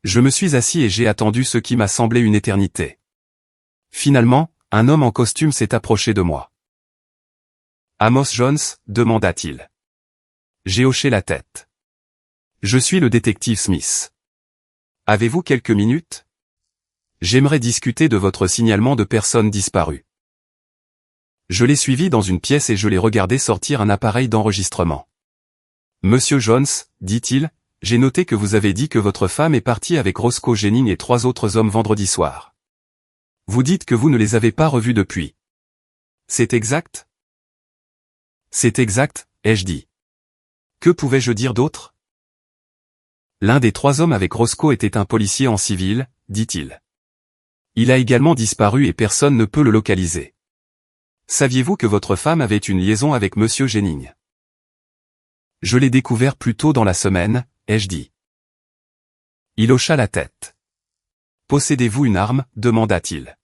Je me suis assis et j'ai attendu ce qui m'a semblé une éternité. Finalement, un homme en costume s'est approché de moi. Amos Jones, demanda-t-il. J'ai hoché la tête. Je suis le détective Smith. Avez-vous quelques minutes? J'aimerais discuter de votre signalement de personnes disparues. Je l'ai suivi dans une pièce et je l'ai regardé sortir un appareil d'enregistrement. Monsieur Jones, dit-il, j'ai noté que vous avez dit que votre femme est partie avec Roscoe Jennings et 3 autres hommes vendredi soir. Vous dites que vous ne les avez pas revus depuis. C'est exact? C'est exact, ai-je dit. Que pouvais-je dire d'autre? L'un des 3 hommes avec Roscoe était un policier en civil, dit-il. Il a également disparu et personne ne peut le localiser. Saviez-vous que votre femme avait une liaison avec Monsieur Jennings? Je l'ai découvert plus tôt dans la semaine, ai-je dit. Il hocha la tête. Possédez-vous une arme? Demanda-t-il.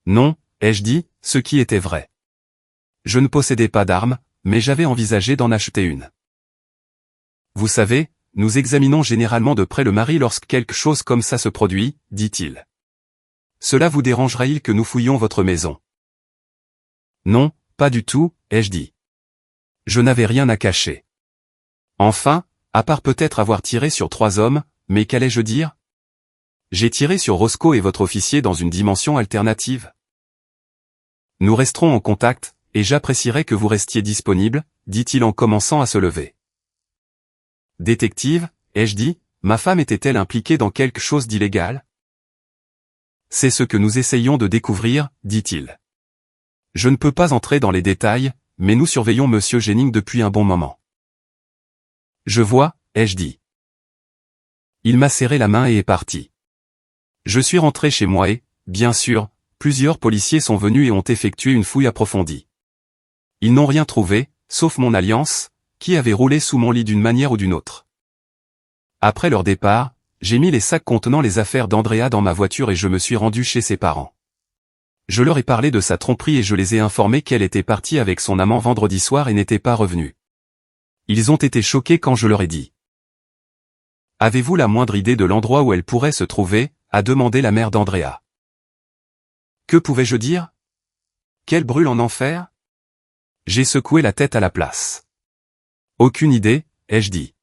Non, ai-je dit, ce qui était vrai. Je ne possédais pas d'arme, mais j'avais envisagé d'en acheter une. Vous savez, nous examinons généralement de près le mari lorsque quelque chose comme ça se produit, dit-il. Cela vous dérangerait-il que nous fouillions votre maison? Non, pas du tout, ai-je dit. Je n'avais rien à cacher. Enfin, à part peut-être avoir tiré sur 3 hommes, mais qu'allais-je dire? J'ai tiré sur Roscoe et votre officier dans une dimension alternative. Nous resterons en contact, et j'apprécierais que vous restiez disponible, dit-il en commençant à se lever. Détective, ai-je dit, ma femme était-elle impliquée dans quelque chose d'illégal? C'est ce que nous essayons de découvrir, dit-il. Je ne peux pas entrer dans les détails, mais nous surveillons Monsieur Jennings depuis un bon moment. Je vois, ai-je dit. Il m'a serré la main et est parti. Je suis rentré chez moi et, bien sûr, plusieurs policiers sont venus et ont effectué une fouille approfondie. Ils n'ont rien trouvé, sauf mon alliance, qui avait roulé sous mon lit d'une manière ou d'une autre. Après leur départ, j'ai mis les sacs contenant les affaires d'Andrea dans ma voiture et je me suis rendu chez ses parents. Je leur ai parlé de sa tromperie et je les ai informés qu'elle était partie avec son amant vendredi soir et n'était pas revenue. Ils ont été choqués quand je leur ai dit. Avez-vous la moindre idée de l'endroit où elle pourrait se trouver? A demandé la mère d'Andrea. Que pouvais-je dire? Qu'elle brûle en enfer? J'ai secoué la tête à la place. Aucune idée, ai-je dit.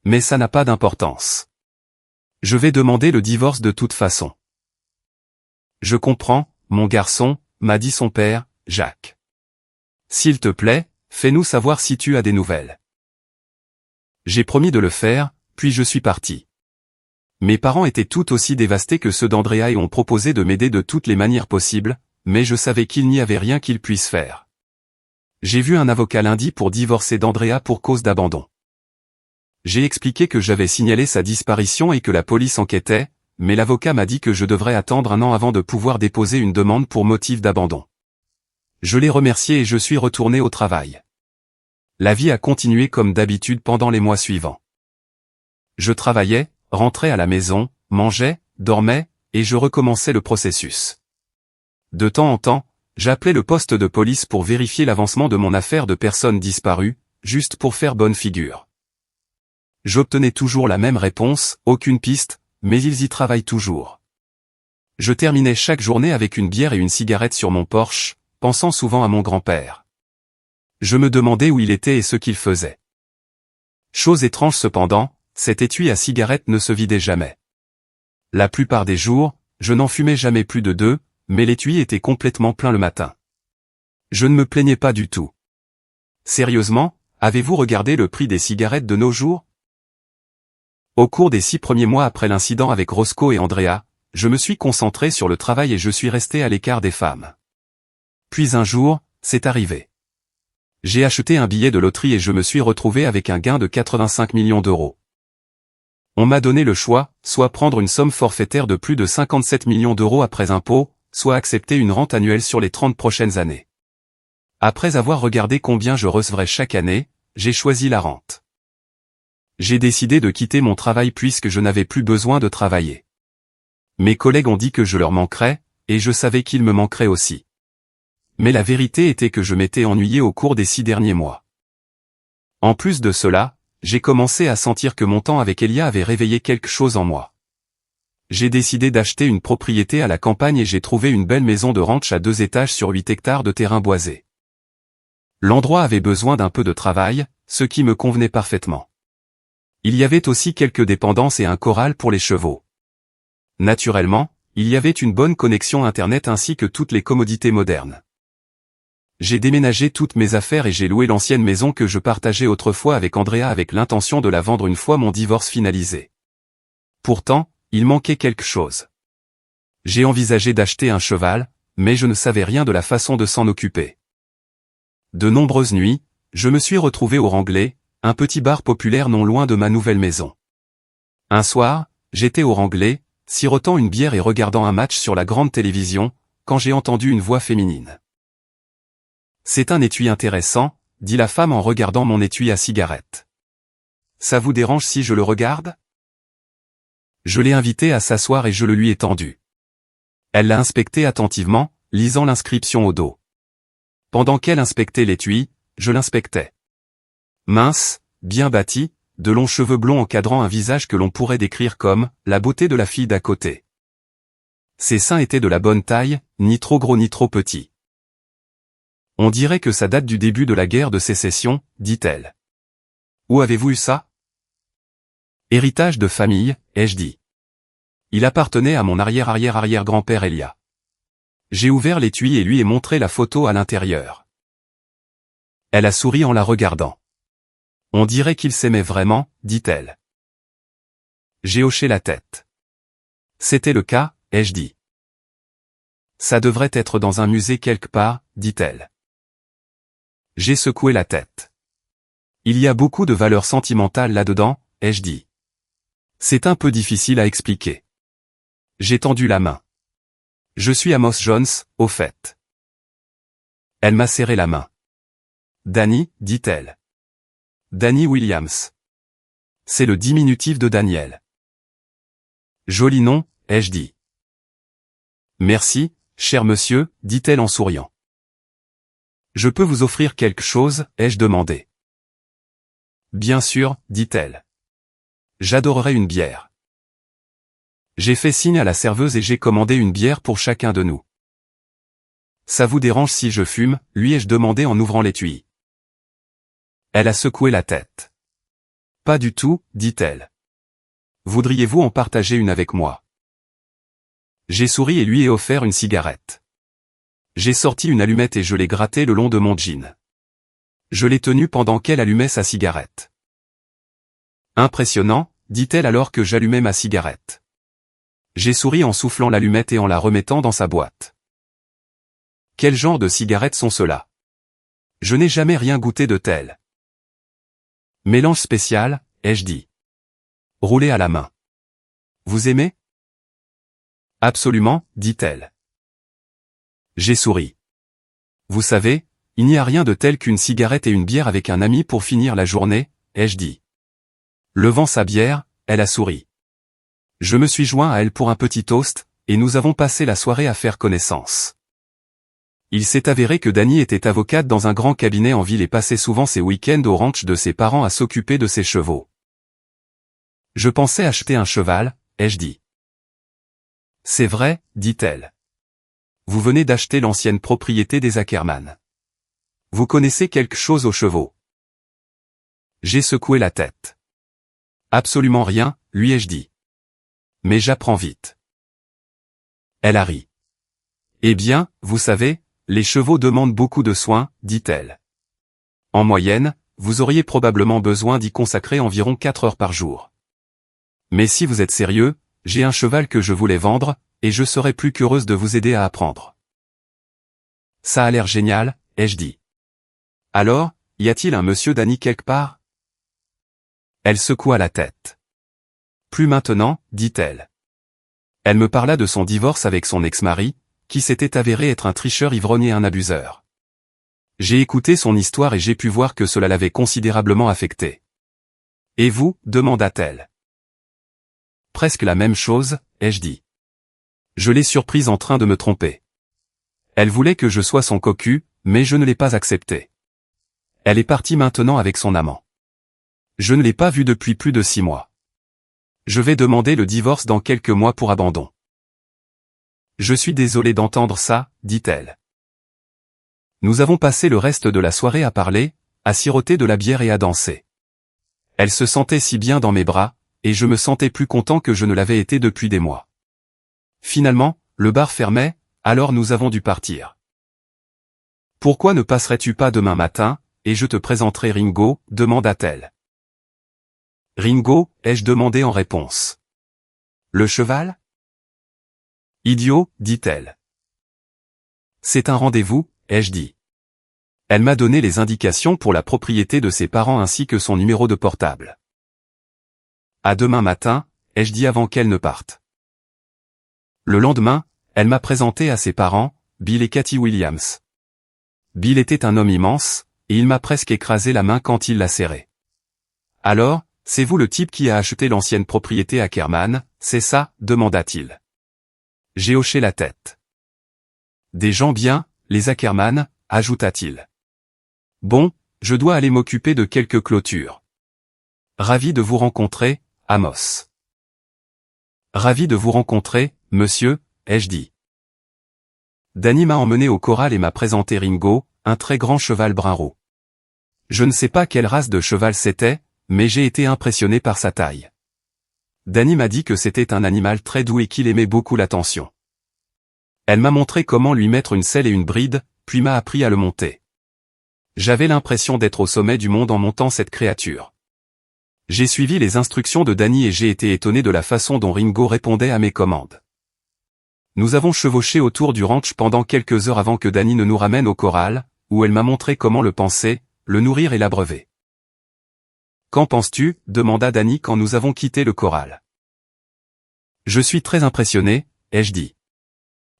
Mais ça n'a pas d'importance. Je vais demander le divorce de toute façon. Je comprends, mon garçon, m'a dit son père, Jacques. S'il te plaît, fais-nous savoir si tu as des nouvelles. J'ai promis de le faire, puis je suis parti. Mes parents étaient tout aussi dévastés que ceux d'Andrea et ont proposé de m'aider de toutes les manières possibles, mais je savais qu'il n'y avait rien qu'ils puissent faire. J'ai vu un avocat lundi pour divorcer d'Andrea pour cause d'abandon. J'ai expliqué que j'avais signalé sa disparition et que la police enquêtait, mais l'avocat m'a dit que je devrais attendre 1 an avant de pouvoir déposer une demande pour motif d'abandon. Je l'ai remercié et je suis retourné au travail. La vie a continué comme d'habitude pendant les mois suivants. Je travaillais, rentrais à la maison, mangeais, dormais, et je recommençais le processus. De temps en temps, j'appelais le poste de police pour vérifier l'avancement de mon affaire de personnes disparues, juste pour faire bonne figure. J'obtenais toujours la même réponse, aucune piste, mais ils y travaillent toujours. Je terminais chaque journée avec une bière et une cigarette sur mon porche, pensant souvent à mon grand-père. Je me demandais où il était et ce qu'il faisait. Chose étrange cependant, cet étui à cigarette ne se vidait jamais. La plupart des jours, je n'en fumais jamais plus de 2, mais l'étui était complètement plein le matin. Je ne me plaignais pas du tout. Sérieusement, avez-vous regardé le prix des cigarettes de nos jours? Au cours des 6 premiers mois après l'incident avec Roscoe et Andrea, je me suis concentré sur le travail et je suis resté à l'écart des femmes. Puis un jour, c'est arrivé. J'ai acheté un billet de loterie et je me suis retrouvé avec un gain de 85 millions d'euros. On m'a donné le choix, soit prendre une somme forfaitaire de plus de 57 millions d'euros après impôt, soit accepter une rente annuelle sur les 30 prochaines années. Après avoir regardé combien je recevrais chaque année, j'ai choisi la rente. J'ai décidé de quitter mon travail puisque je n'avais plus besoin de travailler. Mes collègues ont dit que je leur manquerais, et je savais qu'ils me manqueraient aussi. Mais la vérité était que je m'étais ennuyé au cours des 6 derniers mois. En plus de cela, j'ai commencé à sentir que mon temps avec Elia avait réveillé quelque chose en moi. J'ai décidé d'acheter une propriété à la campagne et j'ai trouvé une belle maison de ranch à 2 étages sur 8 hectares de terrain boisé. L'endroit avait besoin d'un peu de travail, ce qui me convenait parfaitement. Il y avait aussi quelques dépendances et un corral pour les chevaux. Naturellement, il y avait une bonne connexion Internet ainsi que toutes les commodités modernes. J'ai déménagé toutes mes affaires et j'ai loué l'ancienne maison que je partageais autrefois avec Andrea avec l'intention de la vendre une fois mon divorce finalisé. Pourtant, il manquait quelque chose. J'ai envisagé d'acheter un cheval, mais je ne savais rien de la façon de s'en occuper. De nombreuses nuits, je me suis retrouvé au Ranglais, un petit bar populaire non loin de ma nouvelle maison. Un soir, j'étais au Ranglais, sirotant une bière et regardant un match sur la grande télévision, quand j'ai entendu une voix féminine. « C'est un étui intéressant », dit la femme en regardant mon étui à cigarette. « Ça vous dérange si je le regarde ?» Je l'ai invitée à s'asseoir et je le lui ai tendu. Elle l'a inspecté attentivement, lisant l'inscription au dos. Pendant qu'elle inspectait l'étui, je l'inspectais. Mince, bien bâti, de longs cheveux blonds encadrant un visage que l'on pourrait décrire comme « la beauté de la fille d'à côté ». Ses seins étaient de la bonne taille, ni trop gros ni trop petits. « On dirait que ça date du début de la guerre de sécession », dit-elle. « Où avez-vous eu ça ?»« Héritage de famille », ai-je dit. Il appartenait à mon arrière-arrière-arrière-grand-père Elia. J'ai ouvert l'étui et lui ai montré la photo à l'intérieur. Elle a souri en la regardant. On dirait qu'il s'aimait vraiment, dit-elle. J'ai hoché la tête. C'était le cas, ai-je dit. Ça devrait être dans un musée quelque part, dit-elle. J'ai secoué la tête. Il y a beaucoup de valeurs sentimentales là-dedans, ai-je dit. C'est un peu difficile à expliquer. J'ai tendu la main. Je suis Amos Jones, au fait. Elle m'a serré la main. Danny, dit-elle. Danny Williams. C'est le diminutif de Daniel. Joli nom, ai-je dit. Merci, cher monsieur, dit-elle en souriant. Je peux vous offrir quelque chose, ai-je demandé. Bien sûr, dit-elle. J'adorerais une bière. J'ai fait signe à la serveuse et j'ai commandé une bière pour chacun de nous. Ça vous dérange si je fume, lui ai-je demandé en ouvrant l'étui. Elle a secoué la tête. Pas du tout, dit-elle. Voudriez-vous en partager une avec moi? J'ai souri et lui ai offert une cigarette. J'ai sorti une allumette et je l'ai grattée le long de mon jean. Je l'ai tenue pendant qu'elle allumait sa cigarette. Impressionnant, dit-elle alors que j'allumais ma cigarette. J'ai souri en soufflant l'allumette et en la remettant dans sa boîte. Quel genre de cigarettes sont ceux-là? Je n'ai jamais rien goûté de tel. Mélange spécial, ai-je dit. Roulé à la main. Vous aimez? Absolument, dit-elle. J'ai souri. Vous savez, il n'y a rien de tel qu'une cigarette et une bière avec un ami pour finir la journée, ai-je dit. Levant sa bière, elle a souri. Je me suis joint à elle pour un petit toast, et nous avons passé la soirée à faire connaissance. Il s'est avéré que Danny était avocate dans un grand cabinet en ville et passait souvent ses week-ends au ranch de ses parents à s'occuper de ses chevaux. Je pensais acheter un cheval, ai-je dit. C'est vrai, dit-elle. Vous venez d'acheter l'ancienne propriété des Ackerman. Vous connaissez quelque chose aux chevaux? J'ai secoué la tête. Absolument rien, lui ai-je dit. Mais j'apprends vite. Elle a ri. Eh bien, vous savez, les chevaux demandent beaucoup de soins, dit-elle. En moyenne, vous auriez probablement besoin d'y consacrer environ 4 heures par jour. Mais si vous êtes sérieux, j'ai un cheval que je voulais vendre, et je serais plus qu'heureuse de vous aider à apprendre. Ça a l'air génial, ai-je dit. Alors, y a-t-il un monsieur Danny quelque part? Elle secoua la tête. Plus maintenant, dit-elle. Elle me parla de son divorce avec son ex-mari, qui s'était avéré être un tricheur ivrogne et un abuseur. J'ai écouté son histoire et j'ai pu voir que cela l'avait considérablement affecté. Et vous, demanda-t-elle. Presque la même chose, ai-je dit. Je l'ai surprise en train de me tromper. Elle voulait que je sois son cocu, mais je ne l'ai pas accepté. Elle est partie maintenant avec son amant. Je ne l'ai pas vue depuis plus de 6 mois. Je vais demander le divorce dans quelques mois pour abandon. Je suis désolé d'entendre ça, dit-elle. Nous avons passé le reste de la soirée à parler, à siroter de la bière et à danser. Elle se sentait si bien dans mes bras, et je me sentais plus content que je ne l'avais été depuis des mois. Finalement, le bar fermait, alors nous avons dû partir. Pourquoi ne passerais-tu pas demain matin, et je te présenterai Ringo, demanda-t-elle. Ringo, ai-je demandé en réponse. Le cheval? Idiot, dit-elle. C'est un rendez-vous, ai-je dit. Elle m'a donné les indications pour la propriété de ses parents ainsi que son numéro de portable. À demain matin, ai-je dit avant qu'elle ne parte. Le lendemain, elle m'a présenté à ses parents, Bill et Cathy Williams. Bill était un homme immense, et il m'a presque écrasé la main quand il l'a serré. Alors, c'est vous le type qui a acheté l'ancienne propriété à Kerman, c'est ça, demanda-t-il. J'ai hoché la tête. Des gens bien, les Ackerman, ajouta-t il. Bon, je dois aller m'occuper de quelques clôtures. Ravi de vous rencontrer, Amos. Ravi de vous rencontrer, monsieur, ai-je dit. Danny m'a emmené au corral et m'a présenté Ringo, un très grand cheval brun roux. Je ne sais pas quelle race de cheval c'était, mais j'ai été impressionné par sa taille. Danny m'a dit que c'était un animal très doux et qu'il aimait beaucoup l'attention. Elle m'a montré comment lui mettre une selle et une bride, puis m'a appris à le monter. J'avais l'impression d'être au sommet du monde en montant cette créature. J'ai suivi les instructions de Danny et j'ai été étonné de la façon dont Ringo répondait à mes commandes. Nous avons chevauché autour du ranch pendant quelques heures avant que Danny ne nous ramène au corral, où elle m'a montré comment le panser, le nourrir et l'abreuver. Qu'en penses-tu, demanda Danny quand nous avons quitté le corral. Je suis très impressionné, ai-je dit.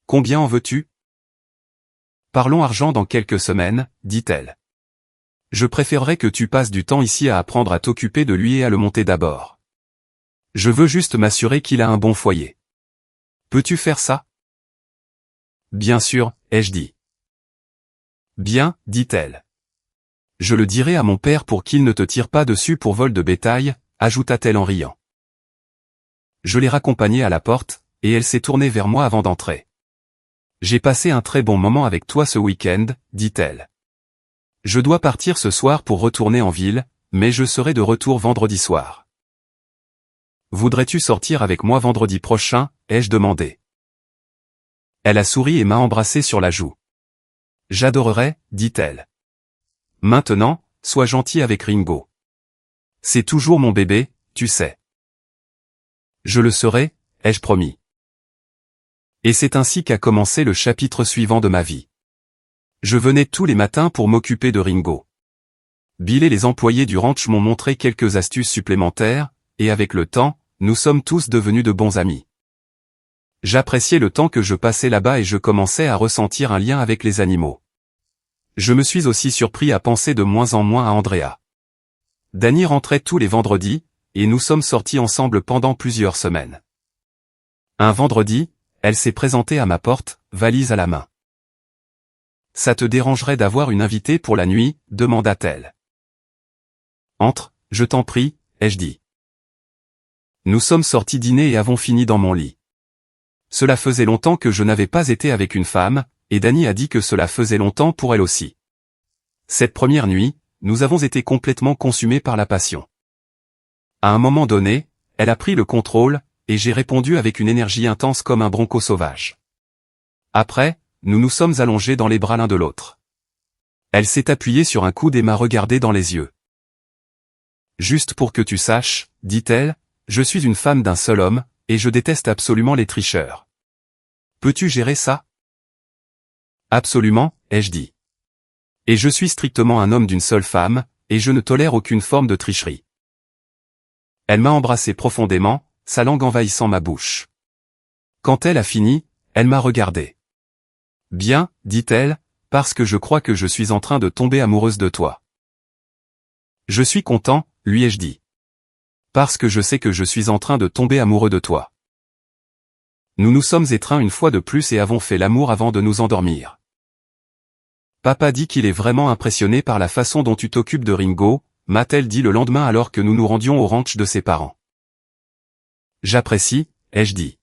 Combien en veux-tu? Parlons argent dans quelques semaines, dit-elle. Je préférerais que tu passes du temps ici à apprendre à t'occuper de lui et à le monter d'abord. Je veux juste m'assurer qu'il a un bon foyer. Peux-tu faire ça? Bien sûr, ai-je dit. Bien, dit-elle. Je le dirai à mon père pour qu'il ne te tire pas dessus pour vol de bétail, ajouta-t-elle en riant. Je l'ai raccompagnée à la porte, et elle s'est tournée vers moi avant d'entrer. J'ai passé un très bon moment avec toi ce week-end, dit-elle. Je dois partir ce soir pour retourner en ville, mais je serai de retour vendredi soir. Voudrais-tu sortir avec moi vendredi prochain, ai-je demandé. Elle a souri et m'a embrassé sur la joue. J'adorerais, dit-elle. Maintenant, sois gentil avec Ringo. C'est toujours mon bébé, tu sais. Je le serai, ai-je promis. Et c'est ainsi qu'a commencé le chapitre suivant de ma vie. Je venais tous les matins pour m'occuper de Ringo. Bill et les employés du ranch m'ont montré quelques astuces supplémentaires, et avec le temps, nous sommes tous devenus de bons amis. J'appréciais le temps que je passais là-bas et je commençais à ressentir un lien avec les animaux. Je me suis aussi surpris à penser de moins en moins à Andrea. Danny rentrait tous les vendredis, et nous sommes sortis ensemble pendant plusieurs semaines. Un vendredi, elle s'est présentée à ma porte, valise à la main. Ça te dérangerait d'avoir une invitée pour la nuit, demanda-t-elle. Entre, je t'en prie, ai-je dit. Nous sommes sortis dîner et avons fini dans mon lit. Cela faisait longtemps que je n'avais pas été avec une femme, et Danny a dit que cela faisait longtemps pour elle aussi. Cette première nuit, nous avons été complètement consumés par la passion. À un moment donné, elle a pris le contrôle, et j'ai répondu avec une énergie intense comme un bronco sauvage. Après, nous nous sommes allongés dans les bras l'un de l'autre. Elle s'est appuyée sur un coude et m'a regardé dans les yeux. Juste pour que tu saches, dit-elle, je suis une femme d'un seul homme, et je déteste absolument les tricheurs. Peux-tu gérer ça? Absolument, ai-je dit. Et je suis strictement un homme d'une seule femme, et je ne tolère aucune forme de tricherie. Elle m'a embrassé profondément, sa langue envahissant ma bouche. Quand elle a fini, elle m'a regardé. Bien, dit-elle, parce que je crois que je suis en train de tomber amoureuse de toi. Je suis content, lui ai-je dit. Parce que je sais que je suis en train de tomber amoureux de toi. Nous nous sommes étreints une fois de plus et avons fait l'amour avant de nous endormir. Papa dit qu'il est vraiment impressionné par la façon dont tu t'occupes de Ringo, m'a-t-elle dit le lendemain alors que nous nous rendions au ranch de ses parents. J'apprécie, ai-je dit.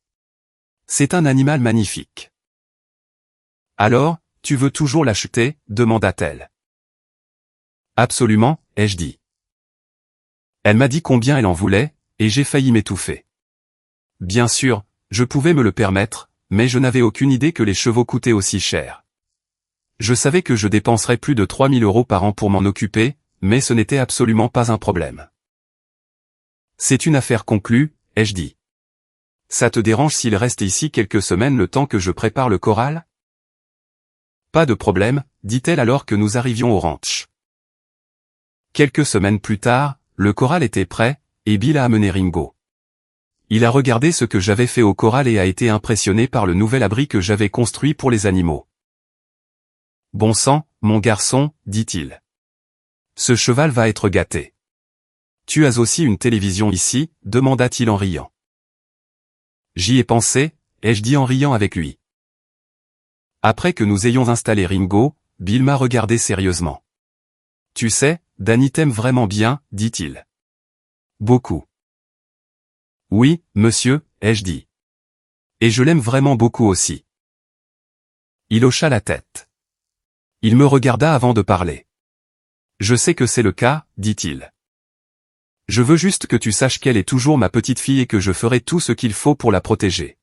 C'est un animal magnifique. Alors, tu veux toujours l'acheter, demanda-t-elle. Absolument, ai-je dit. Elle m'a dit combien elle en voulait, et j'ai failli m'étouffer. Bien sûr, je pouvais me le permettre, mais je n'avais aucune idée que les chevaux coûtaient aussi cher. Je savais que je dépenserais plus de 3 000 € par an pour m'en occuper, mais ce n'était absolument pas un problème. C'est une affaire conclue, ai-je dit. Ça te dérange s'il reste ici quelques semaines le temps que je prépare le corral? Pas de problème, dit-elle alors que nous arrivions au ranch. Quelques semaines plus tard, le corral était prêt, et Bill a amené Ringo. Il a regardé ce que j'avais fait au corral et a été impressionné par le nouvel abri que j'avais construit pour les animaux. Bon sang, mon garçon, dit-il. Ce cheval va être gâté. Tu as aussi une télévision ici, demanda-t-il en riant. J'y ai pensé, ai-je dit en riant avec lui. Après que nous ayons installé Ringo, Bill m'a regardé sérieusement. Tu sais, Danny t'aime vraiment bien, dit-il. Beaucoup. Oui, monsieur, ai-je dit. Et je l'aime vraiment beaucoup aussi. Il hocha la tête. Il me regarda avant de parler. Je sais que c'est le cas, dit-il. Je veux juste que tu saches qu'elle est toujours ma petite fille et que je ferai tout ce qu'il faut pour la protéger.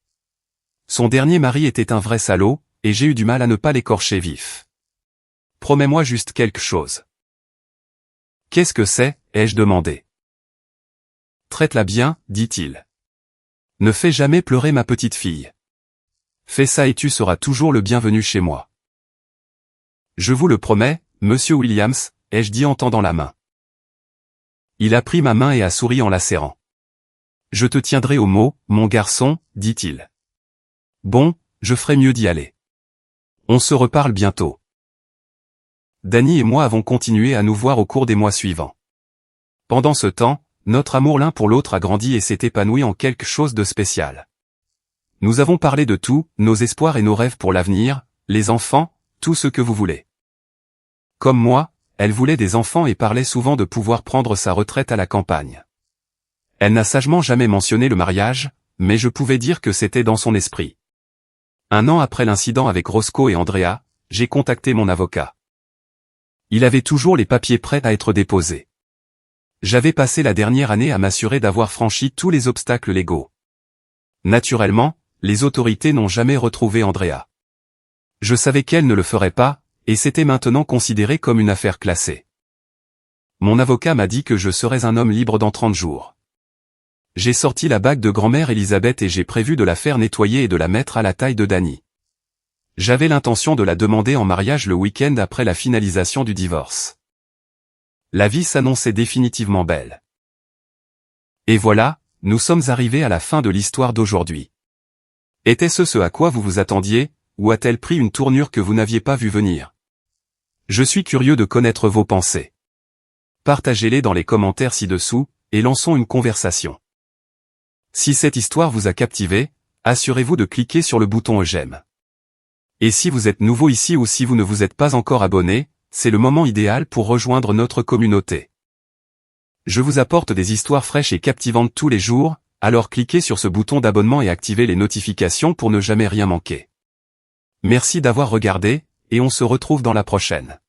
Son dernier mari était un vrai salaud, et j'ai eu du mal à ne pas l'écorcher vif. Promets-moi juste quelque chose. Qu'est-ce que c'est, ai-je demandé. Traite-la bien, dit-il. Ne fais jamais pleurer ma petite fille. Fais ça et tu seras toujours le bienvenu chez moi. Je vous le promets, monsieur Williams, ai-je dit en tendant la main. Il a pris ma main et a souri en la serrant. Je te tiendrai au mot, mon garçon, dit-il. Bon, je ferai mieux d'y aller. On se reparle bientôt. Danny et moi avons continué à nous voir au cours des mois suivants. Pendant ce temps, notre amour l'un pour l'autre a grandi et s'est épanoui en quelque chose de spécial. Nous avons parlé de tout, nos espoirs et nos rêves pour l'avenir, les enfants, tout ce que vous voulez. Comme moi, elle voulait des enfants et parlait souvent de pouvoir prendre sa retraite à la campagne. Elle n'a sagement jamais mentionné le mariage, mais je pouvais dire que c'était dans son esprit. 1 an après l'incident avec Roscoe et Andrea, j'ai contacté mon avocat. Il avait toujours les papiers prêts à être déposés. J'avais passé la dernière année à m'assurer d'avoir franchi tous les obstacles légaux. Naturellement, les autorités n'ont jamais retrouvé Andrea. Je savais qu'elle ne le ferait pas, et c'était maintenant considéré comme une affaire classée. Mon avocat m'a dit que je serais un homme libre dans 30 jours. J'ai sorti la bague de grand-mère Elisabeth et j'ai prévu de la faire nettoyer et de la mettre à la taille de Danny. J'avais l'intention de la demander en mariage le week-end après la finalisation du divorce. La vie s'annonçait définitivement belle. Et voilà, nous sommes arrivés à la fin de l'histoire d'aujourd'hui. Était-ce ce à quoi vous vous attendiez, ou a-t-elle pris une tournure que vous n'aviez pas vu venir? Je suis curieux de connaître vos pensées. Partagez-les dans les commentaires ci-dessous, et lançons une conversation. Si cette histoire vous a captivé, assurez-vous de cliquer sur le bouton j'aime. Et si vous êtes nouveau ici ou si vous ne vous êtes pas encore abonné, c'est le moment idéal pour rejoindre notre communauté. Je vous apporte des histoires fraîches et captivantes tous les jours, alors cliquez sur ce bouton d'abonnement et activez les notifications pour ne jamais rien manquer. Merci d'avoir regardé, et on se retrouve dans la prochaine.